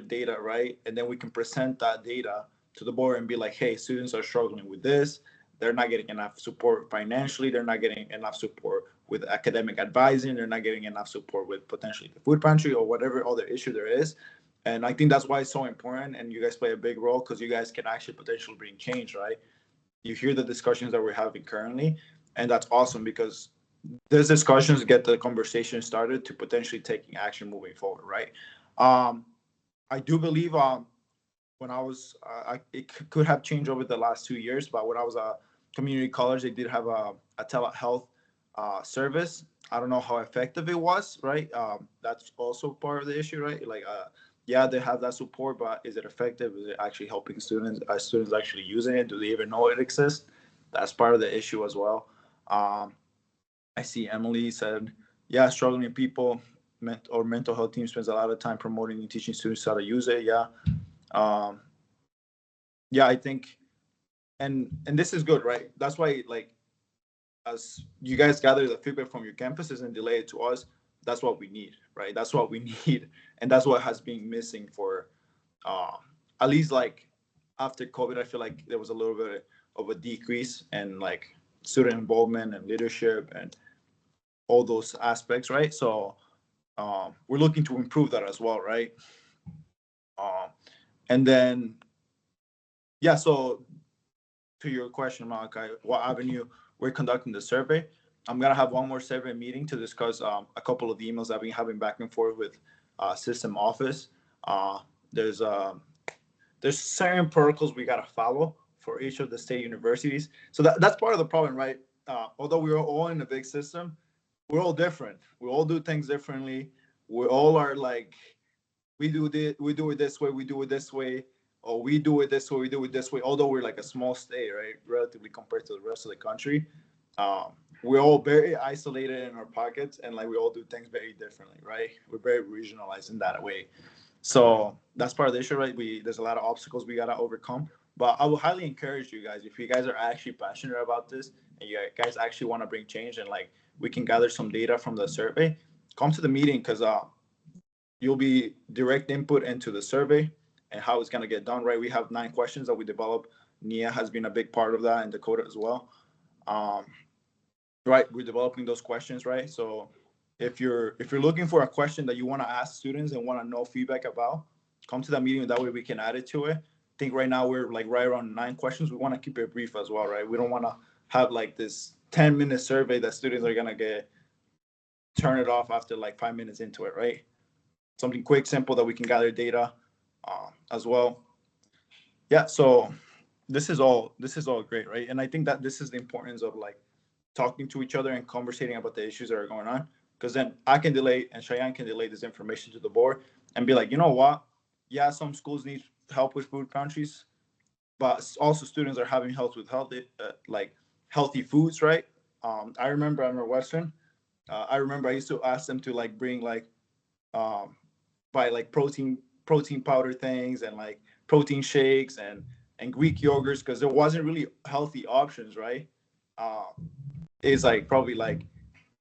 data, right, and then we can present that data to the board and be like, hey, students are struggling with this. They're not getting enough support financially. They're not getting enough support with academic advising. They're not getting enough support with potentially the food pantry or whatever other issue there is. And I think that's why it's so important. And you guys play a big role because you guys can actually potentially bring change, right? You hear the discussions that we're having currently, and that's awesome because these discussions get the conversation started to potentially taking action moving forward, right? I do believe when I was, it could have changed over the last 2 years, but when I was a community college, they did have a telehealth service. I don't know how effective it was, right? That's also part of the issue, right? Like, yeah, they have that support, but is it effective? Is it actually helping students? Are students actually using it? Do they even know it exists? That's part of the issue as well. I see Emily said, yeah, struggling people or mental health team spends a lot of time promoting and teaching students how to use it. Yeah. Yeah, I think, and this is good, right? That's why, like, as you guys gather the feedback from your campuses and delay it to us, that's what we need, right? That's what we need, and that's what has been missing for at least like after COVID. I feel like there was a little bit of a decrease in like student involvement and leadership and all those aspects, right? So we're looking to improve that as well, right? And then, yeah, so to your question, Malachi, what avenue we're conducting the survey? I'm gonna have one more survey meeting to discuss a couple of emails I've been having back and forth with system office. There's certain protocols we gotta follow for each of the state universities. So that's part of the problem, right? Although we're all in a big system, we're all different. We all do things differently. We all are like, we do it this way, we do it this way, or we do it this way, we do it this way. Although we're like a small state, right, relatively compared to the rest of the country, we're all very isolated in our pockets, and like we all do things very differently, right? We're very regionalized in that way. So that's part of the issue, right? There's a lot of obstacles we gotta overcome. But I will highly encourage you guys, if you guys are actually passionate about this and you guys actually want to bring change, and like we can gather some data from the survey, come to the meeting because you'll be direct input into the survey and how it's going to get done, right? We have 9 questions that we developed. Nia has been a big part of that, and Dakota as well. Right, we're developing those questions, right? So if you're looking for a question that you want to ask students and want to know feedback about, come to that meeting. That way we can add it to it. I think right now we're like right around 9 questions. We want to keep it brief as well, right? We don't want to have like this 10-minute survey that students are going to turn it off after like 5 minutes into it, right? Something quick, simple that we can gather data as well. Yeah, so this is all great, right? And I think that this is the importance of like talking to each other and conversating about the issues that are going on, because then I can delay and Cheyenne can delay this information to the board and be like, you know what? Yeah, some schools need help with food pantries. but also students are having health with healthy, like healthy foods, right? I remember at Northwestern, I remember I used to ask them to like bring like um, buy like protein powder things and like protein shakes and Greek yogurts because there wasn't really healthy options, right? Uh, it's like probably like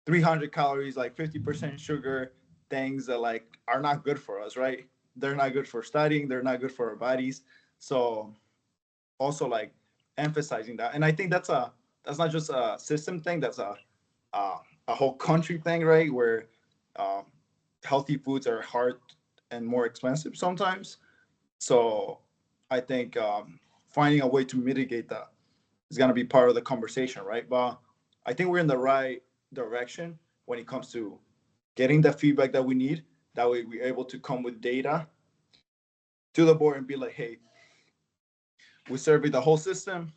300 calories, like 50% sugar, things that like are not good for us, right? They're not good for studying. They're not good for our bodies. So also like emphasizing that, and I think that's not just a system thing. That's uh, a whole country thing, right? Where um, healthy foods are hard and more expensive sometimes. So I think finding a way to mitigate that is going to be part of the conversation, right? But I think we're in the right direction when it comes to getting the feedback that we need. That way, we're able to come with data to the board and be like, hey, we surveyed the whole system.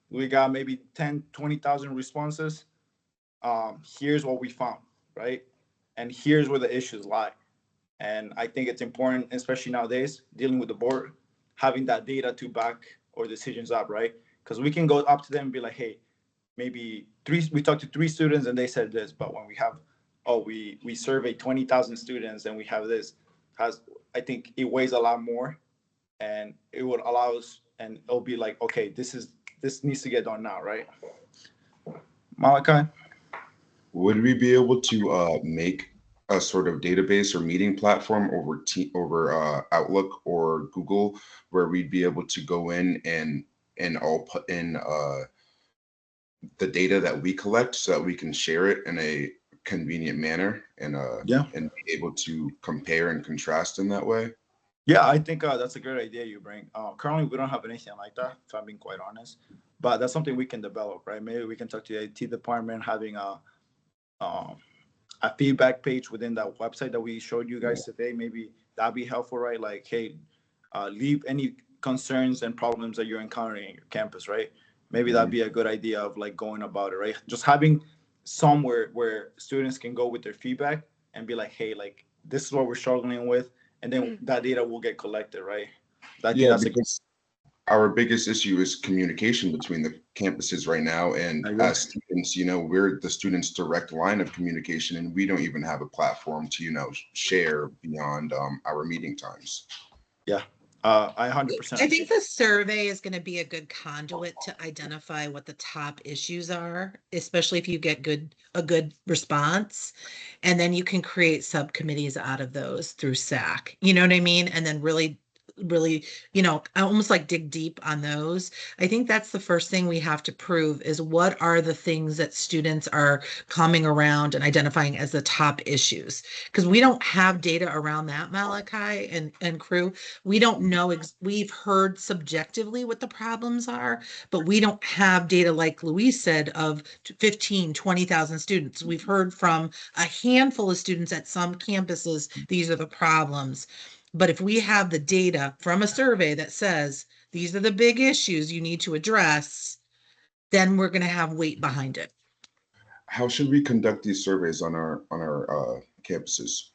We got maybe 10, 20,000 responses. Here's what we found, right? And here's where the issues lie. And I think it's important, especially nowadays, dealing with the board, having that data to back our decisions up, right? Because we can go up to them and be like, hey, maybe we talked to 3 students and they said this, but when we have, oh, we surveyed 20,000 students and we have this, I think it weighs a lot more, and it would allow us, and it'll be like, okay, this needs to get done now, right? Malachi? Would we be able to make a sort of database or meeting platform over Outlook or Google where we'd be able to go in and all put in the data that we collect so that we can share it in a convenient manner and be able to compare and contrast in that way? Yeah, I think that's a great idea you bring. Currently, we don't have anything like that, if I'm being quite honest. But that's something we can develop, right? Maybe we can talk to the IT department, having um, a feedback page within that website that we showed you guys today. Maybe that'd be helpful, right? Like, hey, leave any concerns and problems that you're encountering in your campus, right? Maybe that'd be a good idea of like going about it, right? Just having somewhere where students can go with their feedback and be like, hey, like this is what we're struggling with, and then that data will get collected, right? I think Yeah, that's because our biggest issue is communication between the campuses right now. And as students, we're the students' direct line of communication, and we don't even have a platform to, share beyond our meeting times. Yeah, I 100%. I think the survey is going to be a good conduit to identify what the top issues are, especially if you get a good response. And then you can create subcommittees out of those through SAC. You know what I mean? And then really almost like dig deep on those. I think that's the first thing we have to prove is what are the things that students are coming around and identifying as the top issues. Because we don't have data around that, Malachi and crew. We don't know, we've heard subjectively what the problems are, but we don't have data like Luis said of 15, 20,000 students. We've heard from a handful of students at some campuses, these are the problems. But if we have the data from a survey that says these are the big issues you need to address, then we're going to have weight behind it. How should we conduct these surveys on our campuses?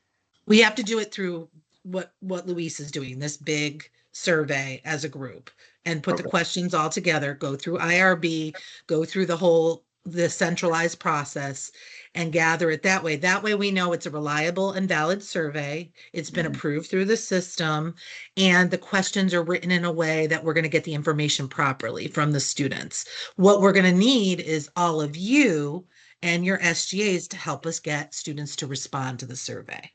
We have to do it through what Luis is doing, this big survey as a group, and put the questions all together, go through IRB, go through the centralized process and gather it that way. That way we know it's a reliable and valid survey. It's been approved through the system, and the questions are written in a way that we're going to get the information properly from the students. What we're going to need is all of you and your SGAs to help us get students to respond to the survey.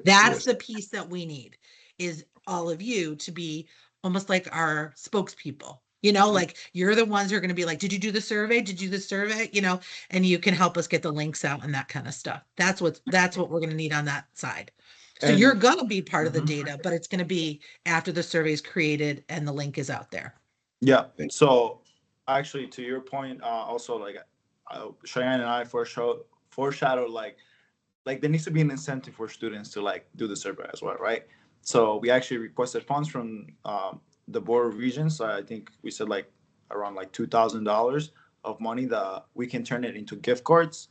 That's the piece that we need, is all of you to be almost like our spokespeople. Like you're the ones who are going to be like, did you do the survey? Did you do the survey? And you can help us get the links out and that kind of stuff. That's what we're going to need on that side. So you're going to be part of the data, but it's going to be after the survey is created and the link is out there. Yeah. So actually, to your point, also like Cheyenne and I foreshadowed like there needs to be an incentive for students to like do the survey as well, right? So we actually requested funds from the Board of Regents. I think we said like around like $2,000 of money that we can turn it into gift cards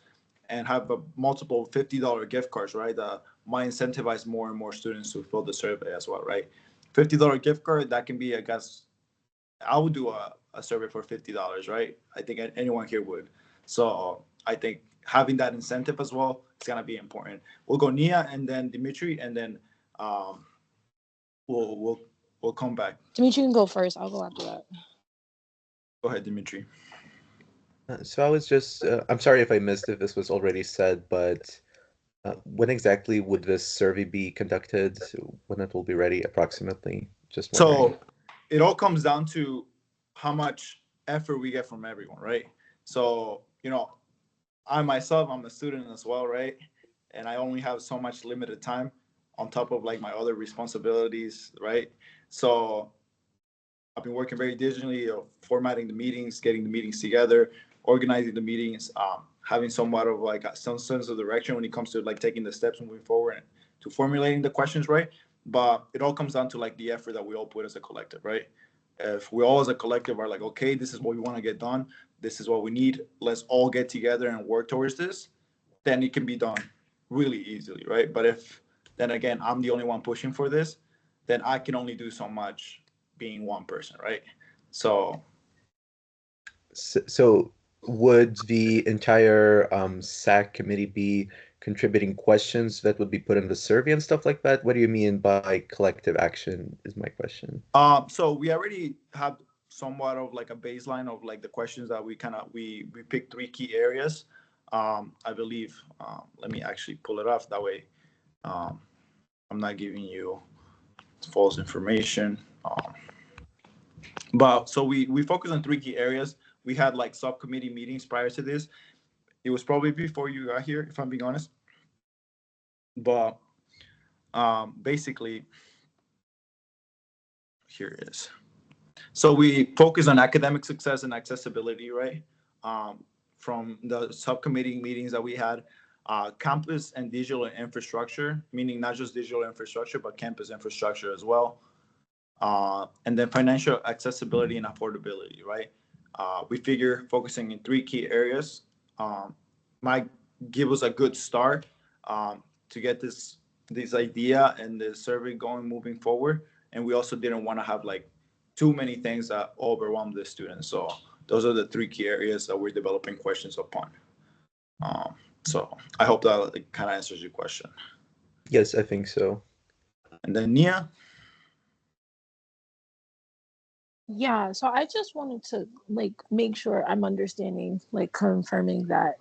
and have a multiple $50 gift cards, right? That might incentivize more and more students to fill the survey as well, right? $50 gift card that can be, I guess, I would do a survey for $50, right? I think anyone here would. So I think having that incentive as well is gonna be important. We'll go Nia and then Dimitri, and then we'll come back. Dimitri can go first. I'll go after that. Go ahead, Dimitri. So I was just, I'm sorry if I missed if this was already said, but when exactly would this survey be conducted? When it will be ready, approximately? Just wondering. So it all comes down to how much effort we get from everyone, right? So, I myself, I'm a student as well, right? And I only have so much limited time on top of like my other responsibilities, right? So I've been working very diligently, formatting the meetings, getting the meetings together, organizing the meetings, having somewhat of like some sense of direction when it comes to like taking the steps moving forward and to formulating the questions, right? But it all comes down to like the effort that we all put as a collective, right? If we all as a collective are like, okay, this is what we want to get done, this is what we need, let's all get together and work towards this, then it can be done really easily, right? But if then again I'm the only one pushing for this, then I can only do so much being one person, right? So would the entire SAC committee be contributing questions that would be put in the survey and stuff like that? What do you mean by collective action is my question. So we already have somewhat of like a baseline of like the questions that we picked 3 key areas. I believe, let me actually pull it off. That way I'm not giving you false information. But so we focus on 3 key areas. We had like subcommittee meetings prior to this. It was probably before you got here, if I'm being honest. But basically, here it is. So we focus on academic success and accessibility, right? From the subcommittee meetings that we had, campus and digital infrastructure, meaning not just digital infrastructure, but campus infrastructure as well. And then financial accessibility and affordability, right? We figure focusing in 3 key areas might give us a good start to get this idea and the survey going moving forward. And we also didn't want to have like too many things that overwhelm the students. So those are the 3 key areas that we're developing questions upon. So I hope that kind of answers your question. Yes, I think so. And then Nia? Yeah, so I just wanted to like make sure I'm understanding, like confirming that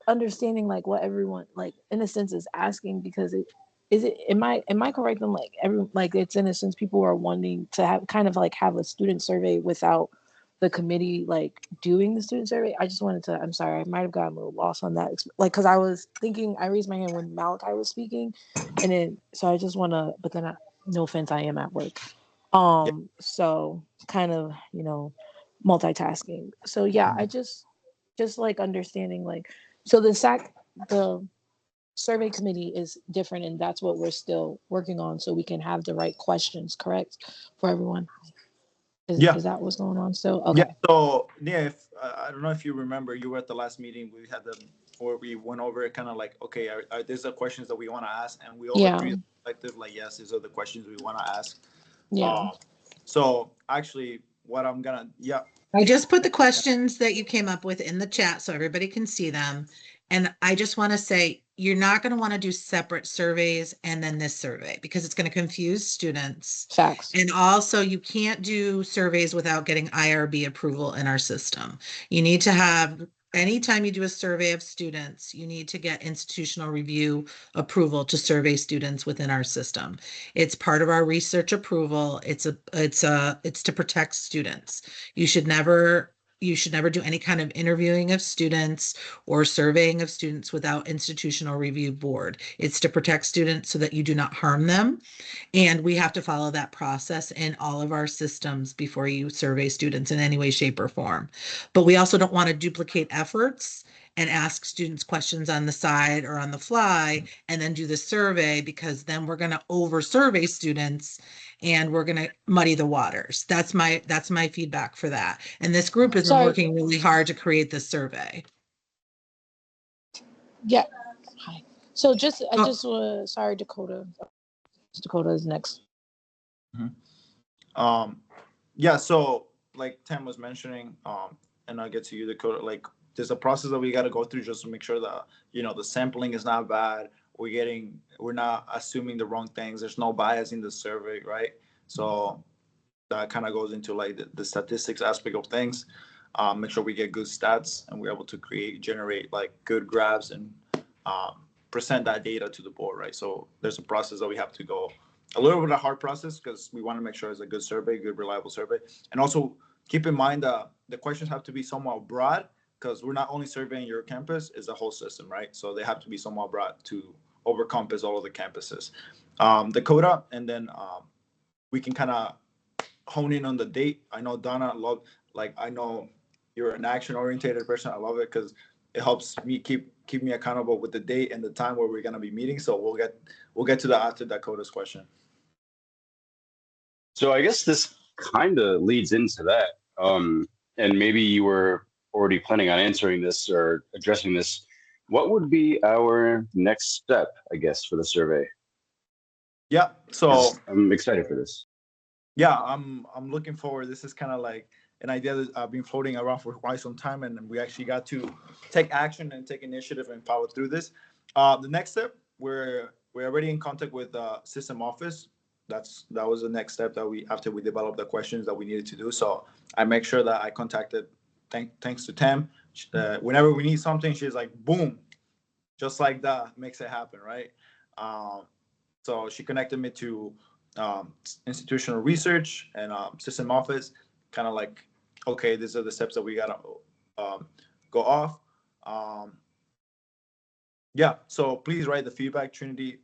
understanding like what everyone like in a sense is asking, because am I correct in like it's in a sense people are wanting to have kind of like have a student survey without the committee like doing the student survey? I just wanted to, I'm sorry, I might have gotten a little lost on that, like because I was thinking I raised my hand when Malachi was speaking, and then so I just want to, but then no offense, I am at work. So kind of, multitasking. So yeah, I just like understanding like, so the survey committee is different, and that's what we're still working on, so we can have the right questions, correct, for everyone. Is that what's going on still? Okay. Yeah. So if I don't know if you remember, you were at the last meeting we had where we went over it, kind of like, okay, are these the questions that we want to ask? And we all agreed, collective, like, yes, these are the questions we want to ask. So actually, what I'm gonna, I just put the questions that you came up with in the chat so everybody can see them. And I just want to say, you're not going to want to do separate surveys and then this survey, because it's going to confuse students. Facts. And also you can't do surveys without getting IRB approval in our system. You need to have, anytime you do a survey of students, you need to get institutional review approval to survey students within our system. It's part of our research approval. It's to protect students. You should never do any kind of interviewing of students or surveying of students without institutional review board. It's to protect students so that you do not harm them. And we have to follow that process in all of our systems before you survey students in any way, shape, or form. But we also don't want to duplicate efforts and ask students questions on the side or on the fly and then do the survey, because then we're going to over survey students and we're going to muddy the waters. That's my feedback for that. And this group has been working really hard to create this survey. Yeah. Hi. So sorry, Dakota. Dakota is next. Yeah, so like Tam was mentioning, and I'll get to you, Dakota, like there's a process that we got to go through just to make sure that, the sampling is not bad. We're not assuming the wrong things. There's no bias in the survey, right? So that kind of goes into like the statistics aspect of things. Make sure we get good stats and we're able to generate like good graphs and present that data to the board, right? So there's a process that we have to go, a little bit of a hard process because we want to make sure it's a good survey, good reliable survey. And also keep in mind that the questions have to be somewhat broad because we're not only surveying your campus, it's a whole system, right? So they have to be somewhat broad to overcompass all of the campuses. Dakota, and then we can kind of hone in on the date. I know Donna I know you're an action oriented person. I love it because it helps me keep me accountable with the date and the time where we're gonna be meeting. So we'll get to that after Dakota's question. So I guess this kind of leads into that. And maybe you were already planning on answering this or addressing this. What would be our next step, I guess, for the survey? Yeah, so I'm excited for this. Yeah, I'm looking forward. This is kind of like an idea that I've been floating around for quite some time, and we actually got to take action and take initiative and follow through this. The next step, we're already in contact with system office. That was the next step that after we developed the questions that we needed to do. So I make sure that I contacted. Thanks to Tam. Whenever we need something, she's like, boom, just like that, makes it happen, right? So she connected me to institutional research and system office, kind of like, okay, these are the steps that we gotta go off. Yeah, so please write the feedback, Trinity.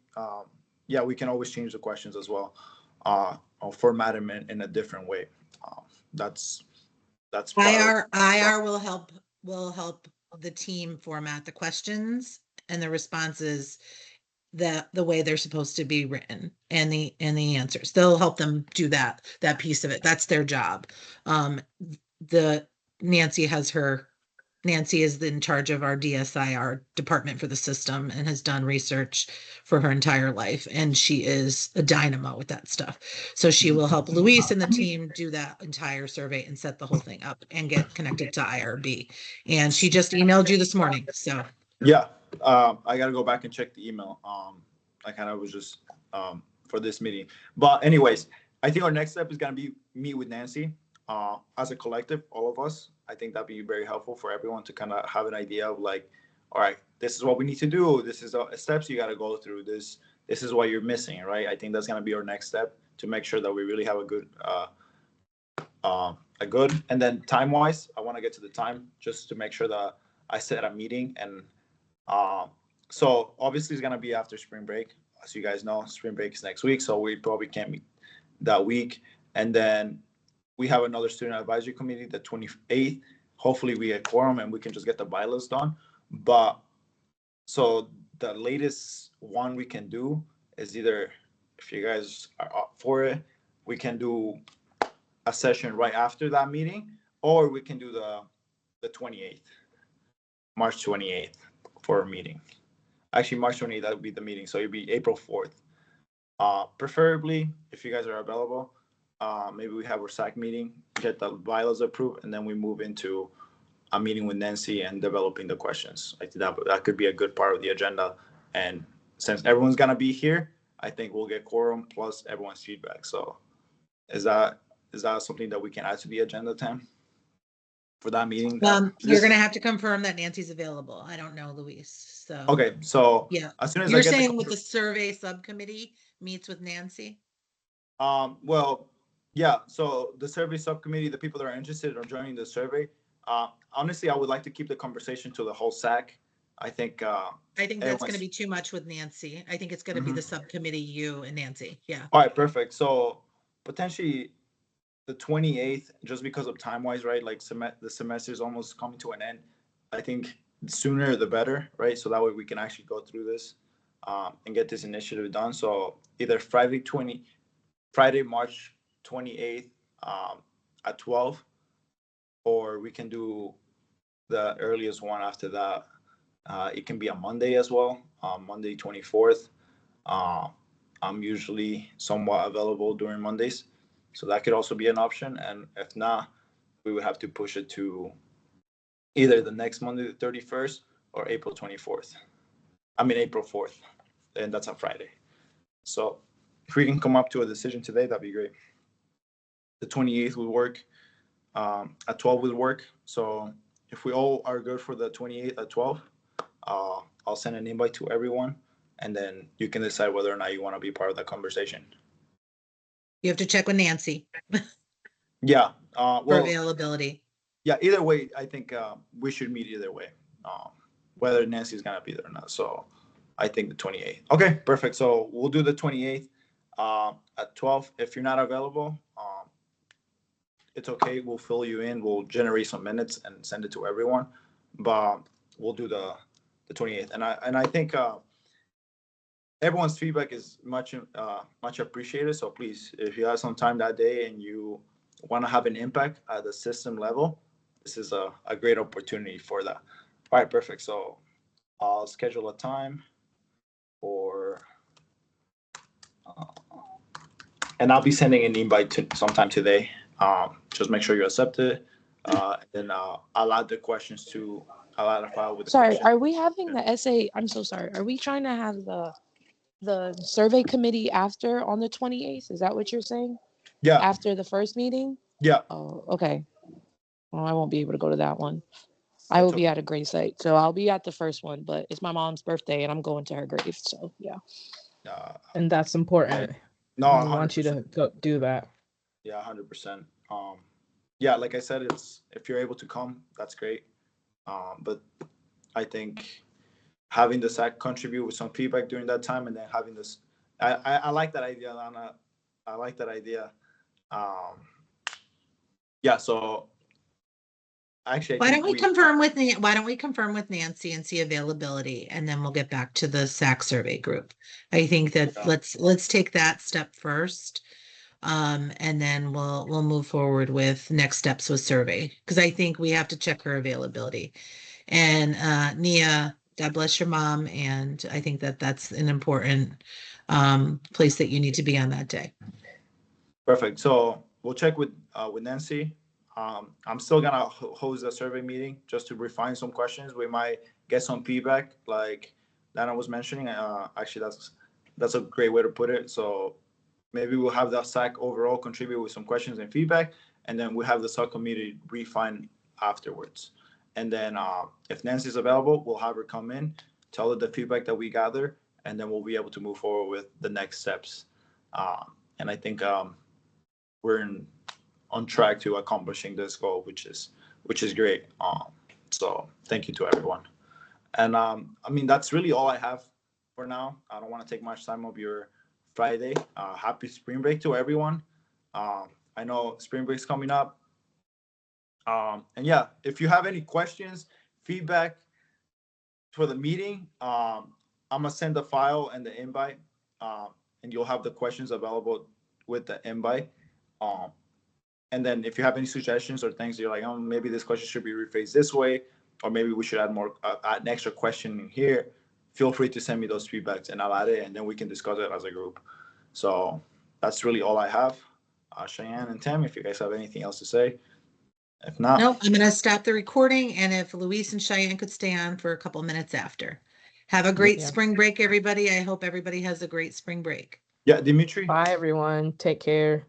Yeah, we can always change the questions as well, or format them in a different way. That's IR will help the team format the questions and the responses the way they're supposed to be written and the answers. They'll help them do that piece of it. That's their job. Nancy is in charge of our DSIR department for the system and has done research for her entire life. And she is a dynamo with that stuff. So she will help Luis and the team do that entire survey and set the whole thing up and get connected to IRB. And she just emailed you this morning. So yeah, I got to go back and check the email. I kind of was just for this meeting. But anyways, I think our next step is going to be meet with Nancy as a collective, all of us. I think that'd be very helpful for everyone to kind of have an idea of like, all right, this is what we need to do. This is the steps you got to go through. This is what you're missing, right? I think that's going to be our next step to make sure that we really have a good, and then time wise, I want to get to the time just to make sure that I set a meeting. And so obviously it's going to be after spring break. As you guys know, spring break is next week. So we probably can't meet that week. And then we have another student advisory committee, the 28th. Hopefully we get quorum and we can just get the bylaws done. But so the latest one we can do is either, if you guys are up for it, we can do a session right after that meeting, or we can do the 28th, March 28th for a meeting. Actually, March 28th, that would be the meeting. So it'd be April 4th. Preferably, if you guys are available, maybe we have our SAC meeting, get the bylaws approved, and then we move into a meeting with Nancy and developing the questions. I think that could be a good part of the agenda. And since everyone's gonna be here, I think we'll get quorum plus everyone's feedback. So is that something that we can add to the agenda, Tam, for that meeting? You're gonna have to confirm that Nancy's available. I don't know, Luis. So okay, so yeah, as soon as you're saying with the survey subcommittee meets with Nancy. Well, yeah. So the survey subcommittee, the people that are interested in joining the survey, honestly, I would like to keep the conversation to the whole SAC. I think that's going to be too much with Nancy. I think it's going to be the subcommittee, you and Nancy. Yeah. All right, perfect. So potentially the 28th, just because of time wise, right? Like the semester is almost coming to an end. I think the sooner the better, right? So that way we can actually go through this and get this initiative done. So either Friday, March 28th at 12, or we can do the earliest one after that. It can be a Monday as well, Monday 24th. I'm usually somewhat available during Mondays. So that could also be an option. And if not, we would have to push it to either the next Monday, the 31st, or April 24th. I mean, April 4th. And that's a Friday. So if we can come up to a decision today, that'd be great. The 28th would work. At 12 would work. So if we all are good for the 28th at 12, I'll send an invite to everyone, and then you can decide whether or not you want to be part of that conversation. You have to check with Nancy Yeah. for Well, availability. yeah, either way, I think we should meet either way, whether Nancy's going to be there or not. So I think the 28th. Okay, perfect. So we'll do the 28th at 12. If you're not available, it's okay. We'll fill you in. We'll generate some minutes and send it to everyone. But we'll do the 28th. And I think everyone's feedback is much appreciated. So please, if you have some time that day and you want to have an impact at the system level, this is a great opportunity for that. All right, perfect. So I'll schedule a time for, and I'll be sending an invite to sometime today. Just make sure you accept it. Then I'll add the questions to, I'll add a file with the Sorry, questions. are we having the essay? I'm so sorry. Are we trying to have the survey committee after on the 28th? Is that what you're saying? Yeah. After the first meeting? Yeah. Oh, okay. Well, I won't be able to go to that one. I will be at a grave site, so I'll be at the first one, but it's my mom's birthday and I'm going to her grave, so yeah. And that's important. No, I want you to go do that. Yeah, 100%. Yeah, like I said, it's if you're able to come, that's great. But I think having the SAC contribute with some feedback during that time, and then having this, I like that idea, Lana. I like that idea. Yeah, so actually, Why don't we confirm with Nancy and see availability, and then we'll get back to the SAC survey group. I think that let's take that step first. And then we'll move forward with next steps with survey, because I think we have to check her availability. And Nia, God bless your mom, and I think that that's an important place that you need to be on that day. Perfect. So we'll check with Nancy. I'm still gonna host a survey meeting just to refine some questions. We might get some feedback, like Dana was mentioning. Actually, that's a great way to put it. So maybe we'll have the SAC overall contribute with some questions and feedback, and then we'll have the subcommittee refine afterwards. And then if Nancy's available, we'll have her come in, tell her the feedback that we gather, and then we'll be able to move forward with the next steps. And I think we're on track to accomplishing this goal, which is great. So thank you to everyone. And I mean, that's really all I have for now. I don't want to take much time of your Friday. Happy spring break to everyone. I know spring break's coming up. And yeah, if you have any questions, feedback for the meeting, I'm gonna send the file and the invite, and you'll have the questions available with the invite. And then if you have any suggestions or things you're like, oh, maybe this question should be rephrased this way, or maybe we should add more, add an extra question in here, feel free to send me those feedbacks and I'll add it, and then we can discuss it as a group. So that's really all I have. Cheyenne and Tim, if you guys have anything else to say. If not. No, I'm going to stop the recording, and if Luis and Cheyenne could stay on for a couple minutes after. Have a great spring break, everybody. I hope everybody has a great spring break. Yeah, Dimitri. Bye, everyone. Take care.